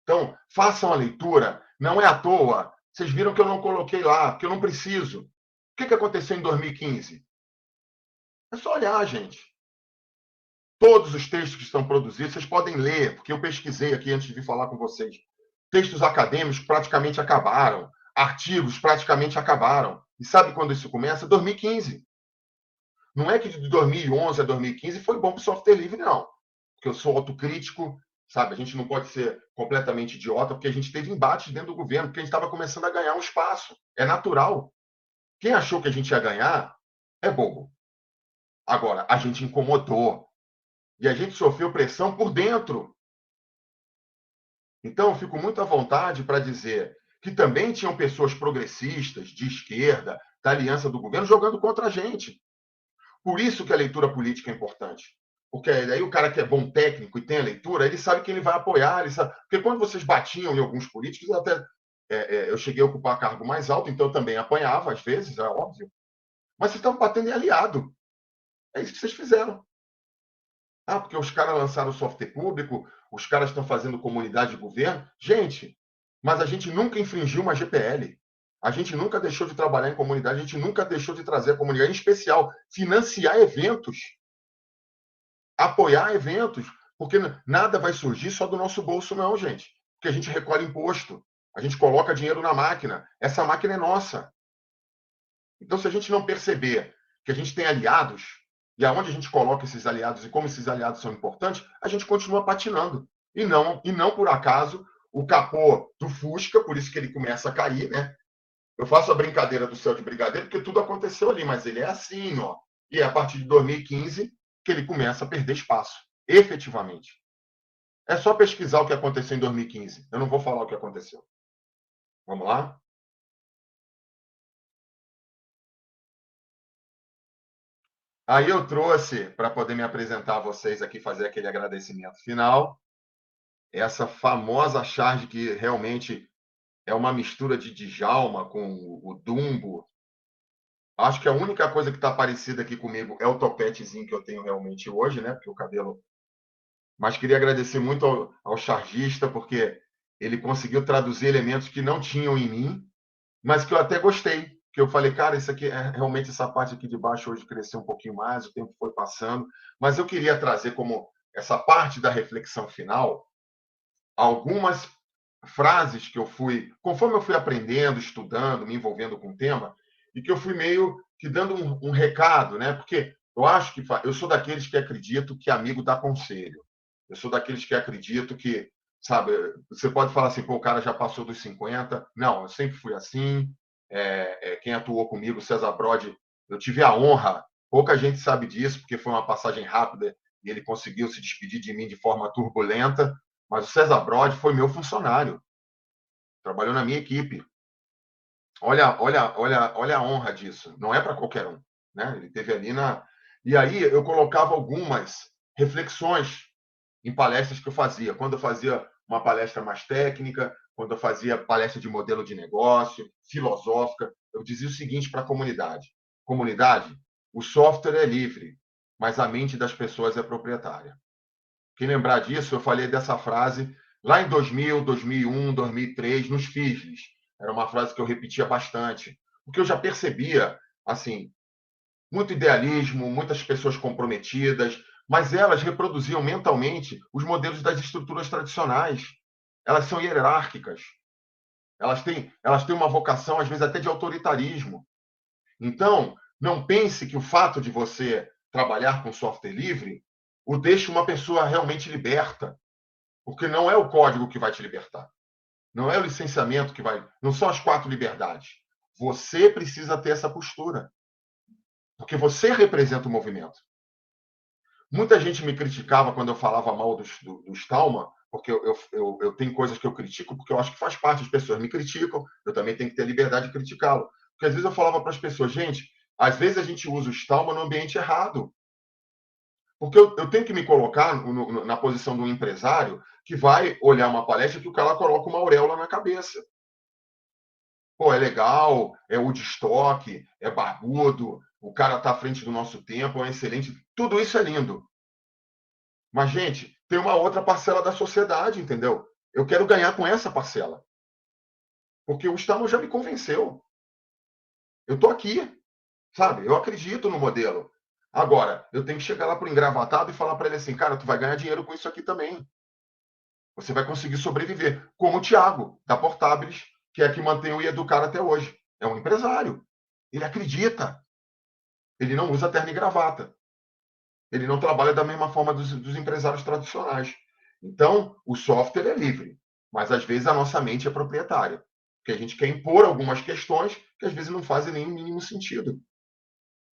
Então, façam a leitura. Não é à toa. Vocês viram que eu não coloquei lá, porque eu não preciso. O que aconteceu em 2015? É só olhar, gente. Todos os textos que estão produzidos, vocês podem ler, porque eu pesquisei aqui antes de vir falar com vocês. Textos acadêmicos praticamente acabaram. Artigos praticamente acabaram. E sabe quando isso começa? 2015. Não é que de 2011 a 2015 foi bom para o software livre, não. Porque eu sou autocrítico, sabe? A gente não pode ser completamente idiota, porque a gente teve embates dentro do governo, porque a gente estava começando a ganhar um espaço. É natural Quem achou que a gente ia ganhar é bobo. Agora, a gente incomodou. E a gente sofreu pressão por dentro. Então, eu fico muito à vontade para dizer que também tinham pessoas progressistas, de esquerda, da aliança do governo, jogando contra a gente. Por isso que a leitura política é importante. Porque aí o cara que é bom técnico e tem a leitura, ele sabe que ele vai apoiar. Ele sabe... Porque quando vocês batiam em alguns políticos, eu cheguei a ocupar cargo mais alto, então eu também apanhava, às vezes, é óbvio. Mas vocês estão batendo em aliado. É isso que vocês fizeram. Ah, porque os caras lançaram software público, os caras estão fazendo comunidade de governo. Gente, mas a gente nunca infringiu uma GPL. A gente nunca deixou de trabalhar em comunidade, a gente nunca deixou de trazer a comunidade, em especial, financiar eventos, apoiar eventos, porque nada vai surgir só do nosso bolso, não, gente. Porque a gente recolhe imposto, a gente coloca dinheiro na máquina. Essa máquina é nossa. Então, se a gente não perceber que a gente tem aliados, e aonde a gente coloca esses aliados e como esses aliados são importantes, a gente continua patinando. E não por acaso, o capô do Fusca, por isso que ele começa a cair, né? Eu faço a brincadeira do céu de brigadeiro, porque tudo aconteceu ali, mas ele é assim, ó. E é a partir de 2015 que ele começa a perder espaço, efetivamente. É só pesquisar o que aconteceu em 2015. Eu não vou falar o que aconteceu. Vamos lá? Aí eu trouxe, para poder me apresentar a vocês aqui, fazer aquele agradecimento final, essa famosa charge que realmente é uma mistura de Djalma com o Dumbo. Acho que a única coisa que está parecida aqui comigo é o topetezinho que eu tenho realmente hoje, né? Porque o cabelo... Mas queria agradecer muito ao chargista, porque ele conseguiu traduzir elementos que não tinham em mim, mas que eu até gostei. Que eu falei, cara, isso aqui realmente essa parte aqui de baixo hoje cresceu um pouquinho mais, o tempo foi passando, mas eu queria trazer como essa parte da reflexão final algumas frases que eu fui, conforme eu fui aprendendo, estudando, me envolvendo com o tema, e que eu fui meio que dando um recado, né? Porque eu acho que eu sou daqueles que acredito que amigo dá conselho. Eu sou daqueles que acredito que, sabe, você pode falar assim, pô, o cara já passou dos 50. Não, eu sempre fui assim. Quem atuou comigo, César Brode, eu tive a honra, pouca gente sabe disso, porque foi uma passagem rápida e ele conseguiu se despedir de mim de forma turbulenta, mas o César Brode foi meu funcionário, trabalhou na minha equipe. Olha a honra disso. Não é para qualquer um, né? Ele teve ali na... E aí eu colocava algumas reflexões em palestras que eu fazia. Quando eu fazia uma palestra mais técnica, quando eu fazia palestra de modelo de negócio, filosófica, eu dizia o seguinte para a comunidade: comunidade, o software é livre, mas a mente das pessoas é proprietária. Quem lembrar disso, eu falei dessa frase lá em 2000, 2001, 2003, nos FISLs. Era uma frase que eu repetia bastante, porque eu já percebia, assim, muito idealismo, muitas pessoas comprometidas, mas elas reproduziam mentalmente os modelos das estruturas tradicionais. Elas são hierárquicas. Elas têm uma vocação, às vezes, até de autoritarismo. Então, não pense que o fato de você trabalhar com software livre o deixa uma pessoa realmente liberta, porque não é o código que vai te libertar. Não é o licenciamento que vai... Não são as 4 liberdades. Você precisa ter essa postura, porque você representa o movimento. Muita gente me criticava quando eu falava mal do Stallman, porque eu tenho coisas que eu critico, porque eu acho que faz parte, as pessoas me criticam, eu também tenho que ter liberdade de criticá-lo. Porque às vezes eu falava para as pessoas, gente, às vezes a gente usa o Stallman no ambiente errado. Porque eu tenho que me colocar na posição de um empresário que vai olhar uma palestra que o cara coloca uma auréola na cabeça. Pô, é legal, é Woodstock, é barbudo, o cara está à frente do nosso tempo, é excelente. Tudo isso é lindo. Mas, gente, tem uma outra parcela da sociedade, entendeu? Eu quero ganhar com essa parcela. Porque o Stallman já me convenceu. Eu estou aqui, sabe? Eu acredito no modelo. Agora, eu tenho que chegar lá para o engravatado e falar para ele assim, cara, tu vai ganhar dinheiro com isso aqui também. Você vai conseguir sobreviver. Como o Thiago, da Portabilis, que é que mantém o Educar até hoje. É um empresário. Ele acredita. Ele não usa terno e gravata. Ele não trabalha da mesma forma dos empresários tradicionais. Então, o software é livre, mas às vezes a nossa mente é proprietária. porque a gente quer impor algumas questões que às vezes não fazem nenhum mínimo sentido.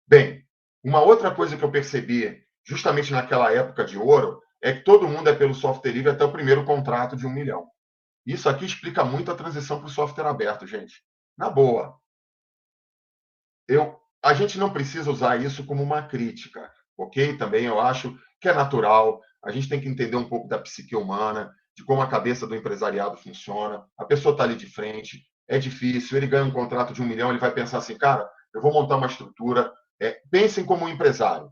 Bem, uma outra coisa que eu percebi, justamente naquela época de ouro, é que todo mundo é pelo software livre até o primeiro contrato de 1 milhão. Isso aqui explica muito a transição para o software aberto, gente. Na boa. A gente não precisa usar isso como uma crítica, ok? Também eu acho que é natural. A gente tem que entender um pouco da psique humana, de como a cabeça do empresariado funciona. A pessoa está ali de frente, é difícil. Ele ganha um contrato de 1 milhão, ele vai pensar assim, cara, eu vou montar uma estrutura. Pensem como um empresário.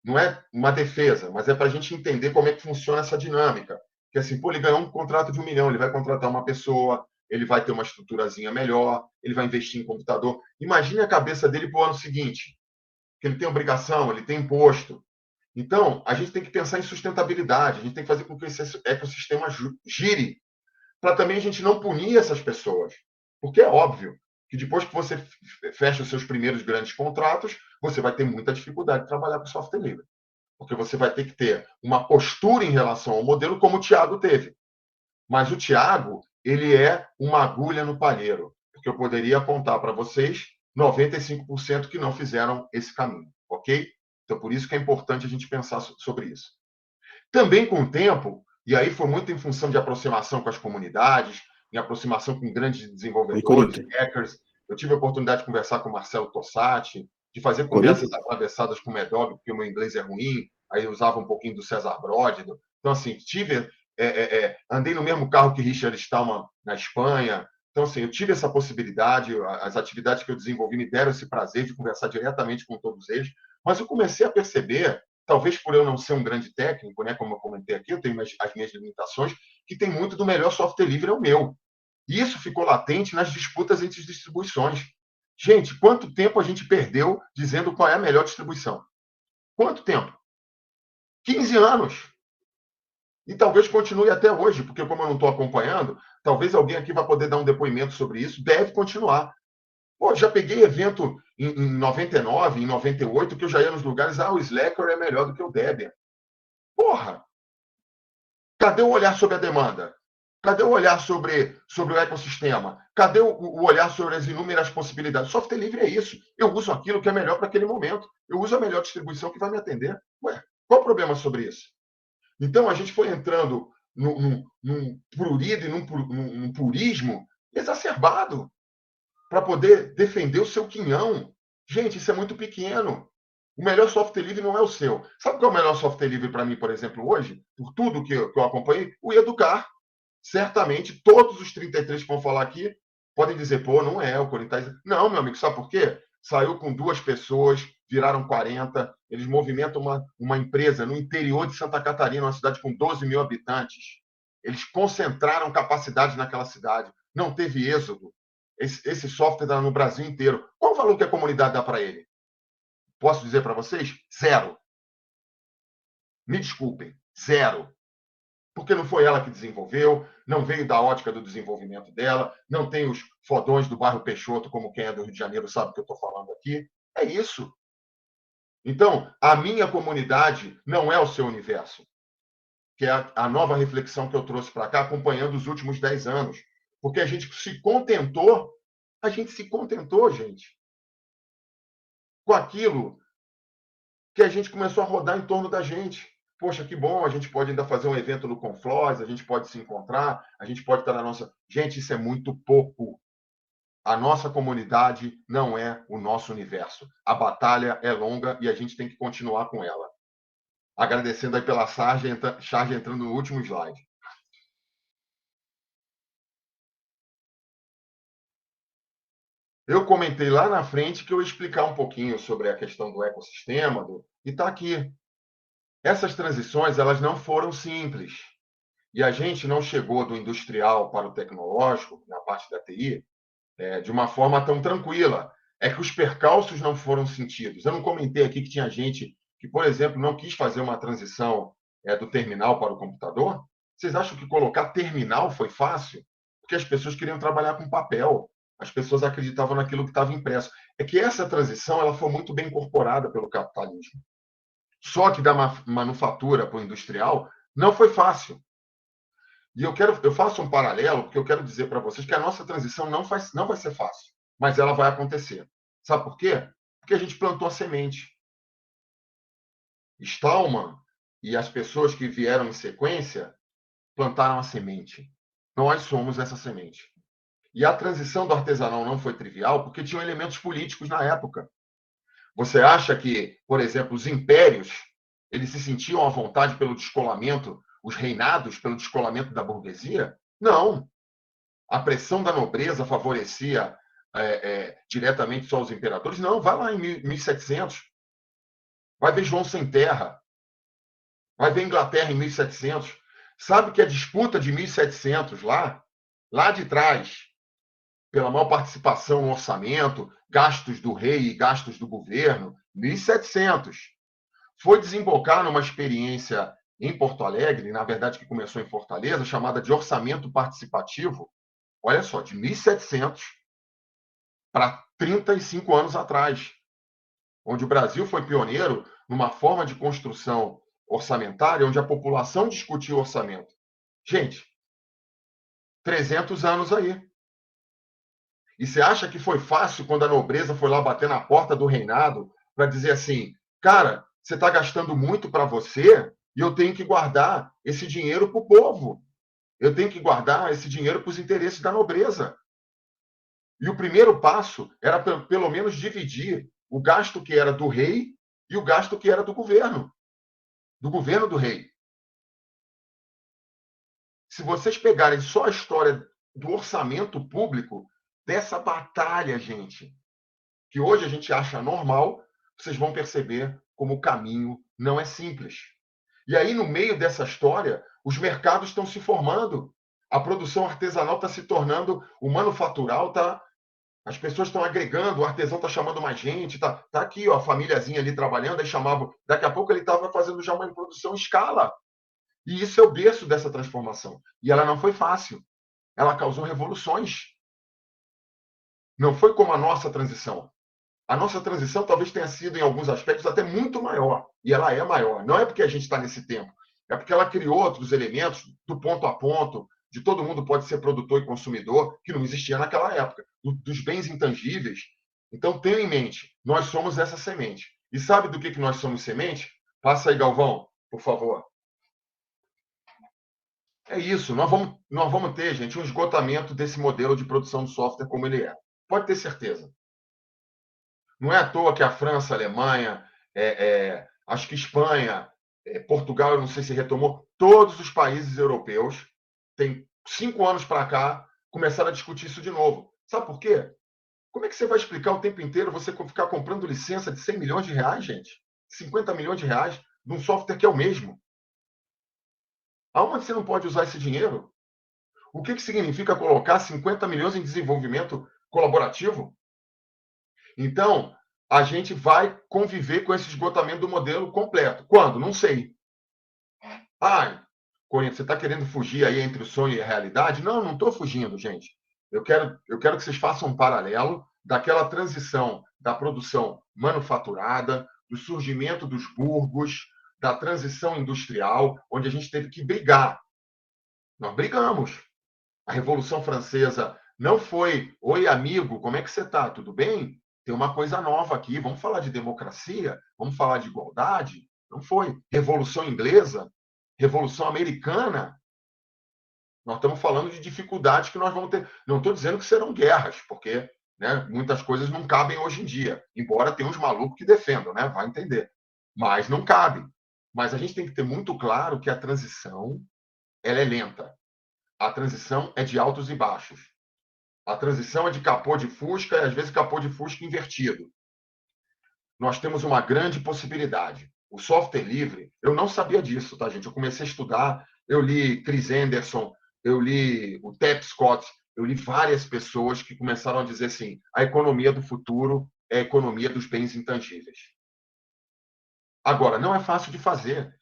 Não é uma defesa, mas é para a gente entender como é que funciona essa dinâmica. Que assim, pô, ele ganhou um contrato de 1 milhão, ele vai contratar uma pessoa, ele vai ter uma estruturazinha melhor, ele vai investir em computador. Imagine a cabeça dele para o ano seguinte, que ele tem obrigação, ele tem imposto. Então, a gente tem que pensar em sustentabilidade, a gente tem que fazer com que esse ecossistema gire, para também a gente não punir essas pessoas. Porque é óbvio que depois que você fecha os seus primeiros grandes contratos, você vai ter muita dificuldade de trabalhar com software livre. Porque você vai ter que ter uma postura em relação ao modelo, como o Thiago teve. Mas o Thiago, ele é uma agulha no palheiro, porque eu poderia apontar para vocês 95% que não fizeram esse caminho, ok? Então, por isso que é importante a gente pensar sobre isso. Também com o tempo, e aí foi muito em função de aproximação com as comunidades, em aproximação com grandes desenvolvedores, hackers. Eu tive a oportunidade de conversar com o Marcelo Tossati, de fazer conversas atravessadas com o Medog, porque o meu inglês é ruim, aí eu usava um pouquinho do César Bródido. Então, assim, andei no mesmo carro que Richard Stallman na Espanha. Então, assim, eu tive essa possibilidade, as atividades que eu desenvolvi me deram esse prazer de conversar diretamente com todos eles, mas eu comecei a perceber, talvez por eu não ser um grande técnico, né, como eu comentei aqui, eu tenho as minhas limitações, que tem muito do melhor software livre é o meu. E isso ficou latente nas disputas entre as distribuições. Gente, quanto tempo a gente perdeu dizendo qual é a melhor distribuição? Quanto tempo? 15 anos. E talvez continue até hoje, porque como eu não estou acompanhando, talvez alguém aqui vá poder dar um depoimento sobre isso, deve continuar. Pô, já peguei evento em 99, em 98, que eu já ia nos lugares, o Slacker é melhor do que o Debian. Porra! Cadê o olhar sobre a demanda? Cadê o olhar sobre o ecossistema? Cadê o olhar sobre as inúmeras possibilidades? Software livre é isso. Eu uso aquilo que é melhor para aquele momento. Eu uso a melhor distribuição que vai me atender. Ué, qual o problema sobre isso? Então, a gente foi entrando num prurido e num purismo exacerbado para poder defender o seu quinhão. Gente, isso é muito pequeno. O melhor software livre não é o seu. Sabe qual é o melhor software livre para mim, por exemplo, hoje? Por tudo que eu acompanhei? O Educar. Certamente, todos os 33 que vão falar aqui podem dizer, pô, não é, o Corinthians... Não, meu amigo, sabe por quê? Saiu com 2 pessoas, viraram 40, eles movimentam uma empresa no interior de Santa Catarina, uma cidade com 12 mil habitantes. Eles concentraram capacidade naquela cidade. Não teve êxodo. Esse software está no Brasil inteiro. Qual o valor que a comunidade dá para ele? Posso dizer para vocês? 0. Me desculpem, 0. Porque não foi ela que desenvolveu, não veio da ótica do desenvolvimento dela, não tem os fodões do bairro Peixoto, como quem é do Rio de Janeiro sabe o que eu estou falando aqui. É isso. Então, a minha comunidade não é o seu universo, que é a nova reflexão que eu trouxe para cá, acompanhando os últimos 10 anos. Porque a gente se contentou, gente, com aquilo que a gente começou a rodar em torno da gente. Poxa, que bom, a gente pode ainda fazer um evento no Conflós, a gente pode se encontrar, a gente pode estar na nossa... Gente, isso é muito pouco. A nossa comunidade não é o nosso universo. A batalha é longa e a gente tem que continuar com ela. Agradecendo aí pela charge entrando no último slide. Eu comentei lá na frente que eu ia explicar um pouquinho sobre a questão do ecossistema, e está aqui. Essas transições elas não foram simples. E a gente não chegou do industrial para o tecnológico, na parte da TI, de uma forma tão tranquila. É que os percalços não foram sentidos. Eu não comentei aqui que tinha gente que, por exemplo, não quis fazer uma transição do terminal para o computador. Vocês acham que colocar terminal foi fácil? Porque as pessoas queriam trabalhar com papel. As pessoas acreditavam naquilo que estava impresso. É que essa transição ela foi muito bem incorporada pelo capitalismo. Só que da manufatura para o industrial não foi fácil. E eu faço um paralelo, porque eu quero dizer para vocês que a nossa transição não vai ser fácil, mas ela vai acontecer. Sabe por quê? Porque a gente plantou a semente. Stallman e as pessoas que vieram em sequência plantaram a semente. Nós somos essa semente. E a transição do artesanal não foi trivial porque tinham elementos políticos na época. Você acha que, por exemplo, os impérios, eles se sentiam à vontade pelo descolamento, os reinados pelo descolamento da burguesia? Não. A pressão da nobreza favorecia diretamente só os imperadores? Não, vai lá em 1700. Vai ver João Sem Terra. Vai ver Inglaterra em 1700. Sabe que a disputa de 1700 lá de trás, pela maior participação no orçamento, gastos do rei e gastos do governo, 1700, foi desembocar numa experiência em Porto Alegre, na verdade que começou em Fortaleza, chamada de orçamento participativo, olha só, de 1700 para 35 anos atrás, onde o Brasil foi pioneiro numa forma de construção orçamentária onde a população discutia o orçamento. Gente, 300 anos aí. E você acha que foi fácil quando a nobreza foi lá bater na porta do reinado para dizer assim, cara, você está gastando muito para você e eu tenho que guardar esse dinheiro para o povo. Eu tenho que guardar esse dinheiro para os interesses da nobreza. E o primeiro passo era, pelo menos, dividir o gasto que era do rei e o gasto que era do governo do rei. Se vocês pegarem só a história do orçamento público, dessa batalha, gente, que hoje a gente acha normal, vocês vão perceber como o caminho não é simples. E aí, no meio dessa história, os mercados estão se formando, a produção artesanal está se tornando, o manufatural está. As pessoas estão agregando, o artesão está chamando mais gente, tá aqui, ó, a famíliazinha ali trabalhando, aí chamava. Daqui a pouco ele estava fazendo já uma produção em escala. E isso é o berço dessa transformação. E ela não foi fácil. Ela causou revoluções. Não foi como a nossa transição. A nossa transição talvez tenha sido, em alguns aspectos, até muito maior. E ela é maior. Não é porque a gente está nesse tempo. É porque ela criou outros elementos do ponto a ponto, de todo mundo pode ser produtor e consumidor, que não existia naquela época, dos bens intangíveis. Então, tenha em mente, nós somos essa semente. E sabe do que nós somos semente? Passa aí, Galvão, por favor. É isso, nós vamos ter, gente, um esgotamento desse modelo de produção de software como ele é. Pode ter certeza. Não é à toa que a França, a Alemanha, acho que Espanha, Portugal, eu não sei se retomou, todos os países europeus, tem 5 anos para cá, começaram a discutir isso de novo. Sabe por quê? Como é que você vai explicar o tempo inteiro você ficar comprando licença de 100 milhões de reais, gente? 50 milhões de reais de um software que é o mesmo? Aonde você não pode usar esse dinheiro? O que significa colocar 50 milhões em desenvolvimento colaborativo? Então, a gente vai conviver com esse esgotamento do modelo completo. Quando? Não sei. Corinthians, você está querendo fugir aí entre o sonho e a realidade? Não, não estou fugindo, gente. Eu quero que vocês façam um paralelo daquela transição da produção manufaturada, do surgimento dos burgos, da transição industrial, onde a gente teve que brigar. Nós brigamos. A Revolução Francesa não foi, oi, amigo, como é que você está? Tudo bem? Tem uma coisa nova aqui, vamos falar de democracia? Vamos falar de igualdade? Não foi. Revolução Inglesa? Revolução Americana? Nós estamos falando de dificuldades que nós vamos ter. Não estou dizendo que serão guerras, porque muitas coisas não cabem hoje em dia, embora tenha uns malucos que defendam, vai entender. Mas não cabe. Mas a gente tem que ter muito claro que a transição ela é lenta. A transição é de altos e baixos. A transição é de capô de Fusca e, às vezes, capô de Fusca invertido. Nós temos uma grande possibilidade. O software livre, eu não sabia disso, tá, gente? Eu comecei a estudar, eu li Chris Anderson, eu li o Tep Scott, eu li várias pessoas que começaram a dizer assim, a economia do futuro é a economia dos bens intangíveis. Agora, não é fácil de fazer.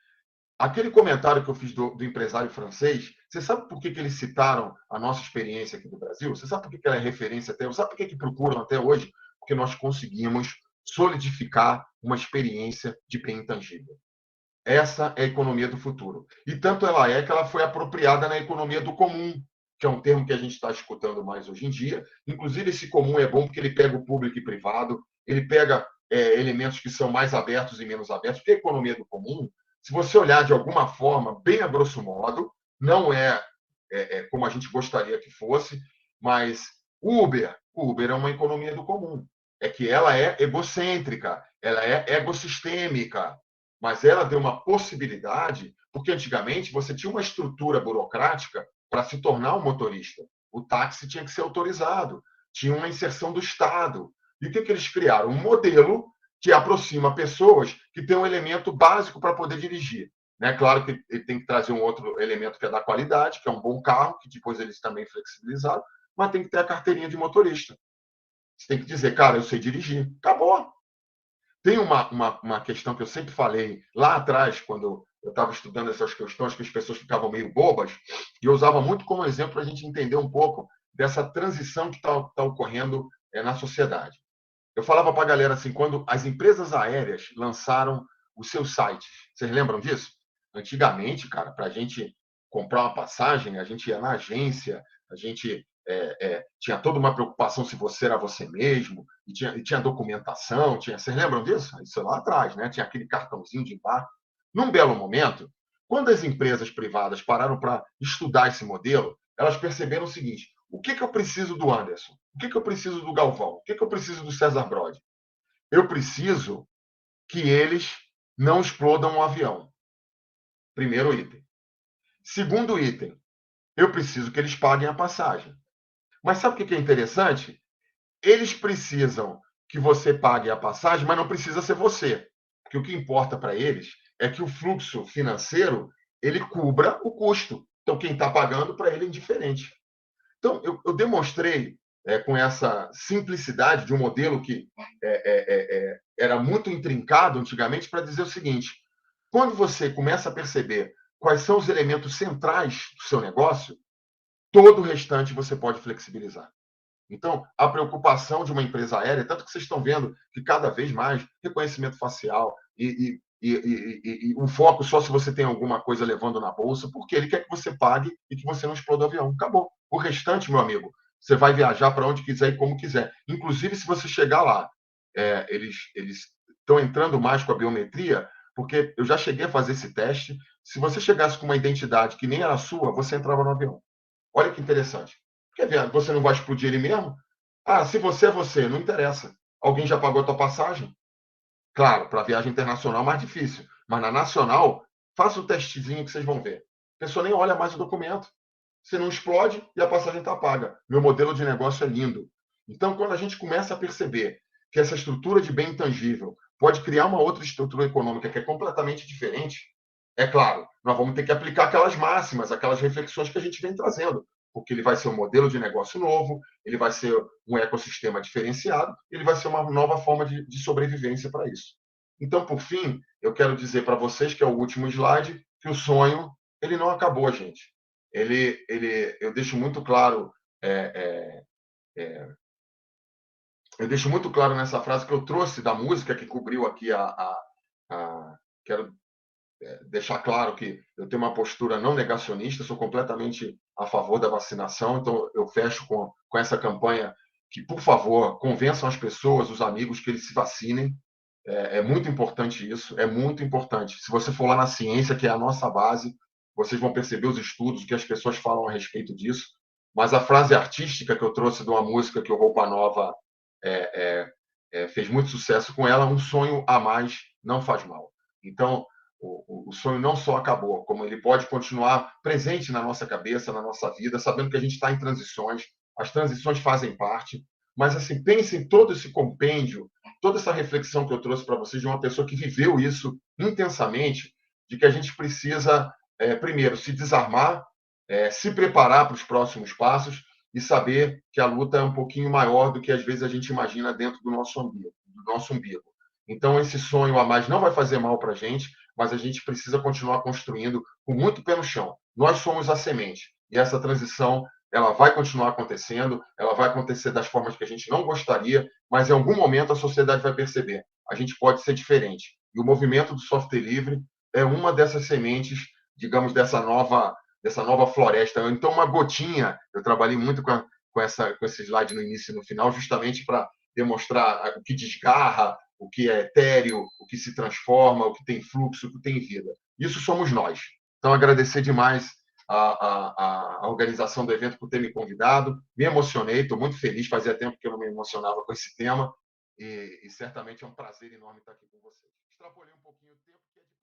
Aquele comentário que eu fiz do empresário francês, você sabe por que eles citaram a nossa experiência aqui do Brasil? Você sabe por que ela é referência até hoje? Sabe por que procuram até hoje? Porque nós conseguimos solidificar uma experiência de bem intangível. Essa é a economia do futuro. E tanto ela é que ela foi apropriada na economia do comum, que é um termo que a gente está escutando mais hoje em dia. Inclusive, esse comum é bom porque ele pega o público e privado, ele pega elementos que são mais abertos e menos abertos, porque a economia do comum, se você olhar de alguma forma, bem a grosso modo, não é como a gente gostaria que fosse, mas o Uber é uma economia do comum. É que ela é egocêntrica, ela é ecossistêmica, mas ela deu uma possibilidade, porque antigamente você tinha uma estrutura burocrática para se tornar um motorista. O táxi tinha que ser autorizado, tinha uma inserção do Estado. E o que eles criaram? Um modelo que aproxima pessoas que têm um elemento básico para poder dirigir. Né? Claro que ele tem que trazer um outro elemento que é da qualidade, que é um bom carro, que depois eles também flexibilizaram, mas tem que ter a carteirinha de motorista. Você tem que dizer, cara, eu sei dirigir. Acabou. Tem uma questão que eu sempre falei lá atrás, quando eu estava estudando essas questões que as pessoas ficavam meio bobas, e eu usava muito como exemplo para a gente entender um pouco dessa transição que está ocorrendo na sociedade. Eu falava para a galera assim, quando as empresas aéreas lançaram os seus sites, vocês lembram disso? Antigamente, cara, para a gente comprar uma passagem, a gente ia na agência, a gente tinha toda uma preocupação se você era você mesmo, e tinha documentação, vocês lembram disso? Isso lá atrás, né? Tinha aquele cartãozinho de embarque. Num belo momento, quando as empresas privadas pararam para estudar esse modelo, elas perceberam o seguinte: o que eu preciso do Anderson? O que eu preciso do Galvão? O que eu preciso do César Brode? Eu preciso que eles não explodam um avião. Primeiro item. Segundo item, eu preciso que eles paguem a passagem. Mas sabe o que é interessante? Eles precisam que você pague a passagem, mas não precisa ser você. Porque o que importa para eles é que o fluxo financeiro ele cubra o custo. Então, quem está pagando, para ele é indiferente. Então, eu demonstrei com essa simplicidade de um modelo que era muito intrincado antigamente para dizer o seguinte: quando você começa a perceber quais são os elementos centrais do seu negócio, todo o restante você pode flexibilizar. Então, a preocupação de uma empresa aérea, tanto que vocês estão vendo que cada vez mais reconhecimento facial e um foco só se você tem alguma coisa levando na bolsa, porque ele quer que você pague e que você não exploda o avião. Acabou. O restante, meu amigo, você vai viajar para onde quiser e como quiser. Inclusive, se você chegar lá, eles estão entrando mais com a biometria, porque eu já cheguei a fazer esse teste. Se você chegasse com uma identidade que nem era sua, você entrava no avião. Olha que interessante. Quer ver? Você não vai explodir ele mesmo? Ah, se você é você, não interessa. Alguém já pagou a tua passagem? Claro, para viagem internacional é mais difícil. Mas na nacional, faça o testezinho que vocês vão ver. A pessoa nem olha mais o documento. Você não explode e a passagem está paga. Meu modelo de negócio é lindo. Então, quando a gente começa a perceber que essa estrutura de bem intangível pode criar uma outra estrutura econômica que é completamente diferente, é claro, nós vamos ter que aplicar aquelas máximas, aquelas reflexões que a gente vem trazendo, porque ele vai ser um modelo de negócio novo, ele vai ser um ecossistema diferenciado, ele vai ser uma nova forma de sobrevivência para isso. Então, por fim, eu quero dizer para vocês, que é o último slide, que o sonho ele não acabou, gente. Eu deixo muito claro, eu deixo muito claro nessa frase que eu trouxe da música que cobriu aqui quero deixar claro que eu tenho uma postura não negacionista, sou completamente a favor da vacinação, então eu fecho com essa campanha que, por favor, convençam as pessoas, os amigos, que eles se vacinem. É muito importante isso, é muito importante. Se você for lá na ciência, que é a nossa base, vocês vão perceber os estudos, o que as pessoas falam a respeito disso. Mas a frase artística que eu trouxe de uma música que o Roupa Nova fez muito sucesso com ela, um sonho a mais não faz mal. Então, o sonho não só acabou, como ele pode continuar presente na nossa cabeça, na nossa vida, sabendo que a gente está em transições, as transições fazem parte, mas assim, pense em todo esse compêndio, toda essa reflexão que eu trouxe para vocês de uma pessoa que viveu isso intensamente, de que a gente precisa, primeiro, se desarmar, se preparar para os próximos passos e saber que a luta é um pouquinho maior do que às vezes a gente imagina dentro do nosso umbigo. Então, esse sonho a mais não vai fazer mal para a gente, mas a gente precisa continuar construindo com muito pé no chão. Nós somos a semente e essa transição ela vai continuar acontecendo, ela vai acontecer das formas que a gente não gostaria, mas em algum momento a sociedade vai perceber, a gente pode ser diferente. E o movimento do software livre é uma dessas sementes, digamos, dessa nova floresta. Então, uma gotinha, eu trabalhei muito com esse slide no início e no final, justamente para demonstrar o que desgarra, o que é etéreo, o que se transforma, o que tem fluxo, o que tem vida. Isso somos nós. Então, agradecer demais a organização do evento por ter me convidado. Me emocionei, estou muito feliz, fazia tempo que eu não me emocionava com esse tema, e certamente é um prazer enorme estar aqui com vocês. Extrapolei um pouquinho o tempo, que é de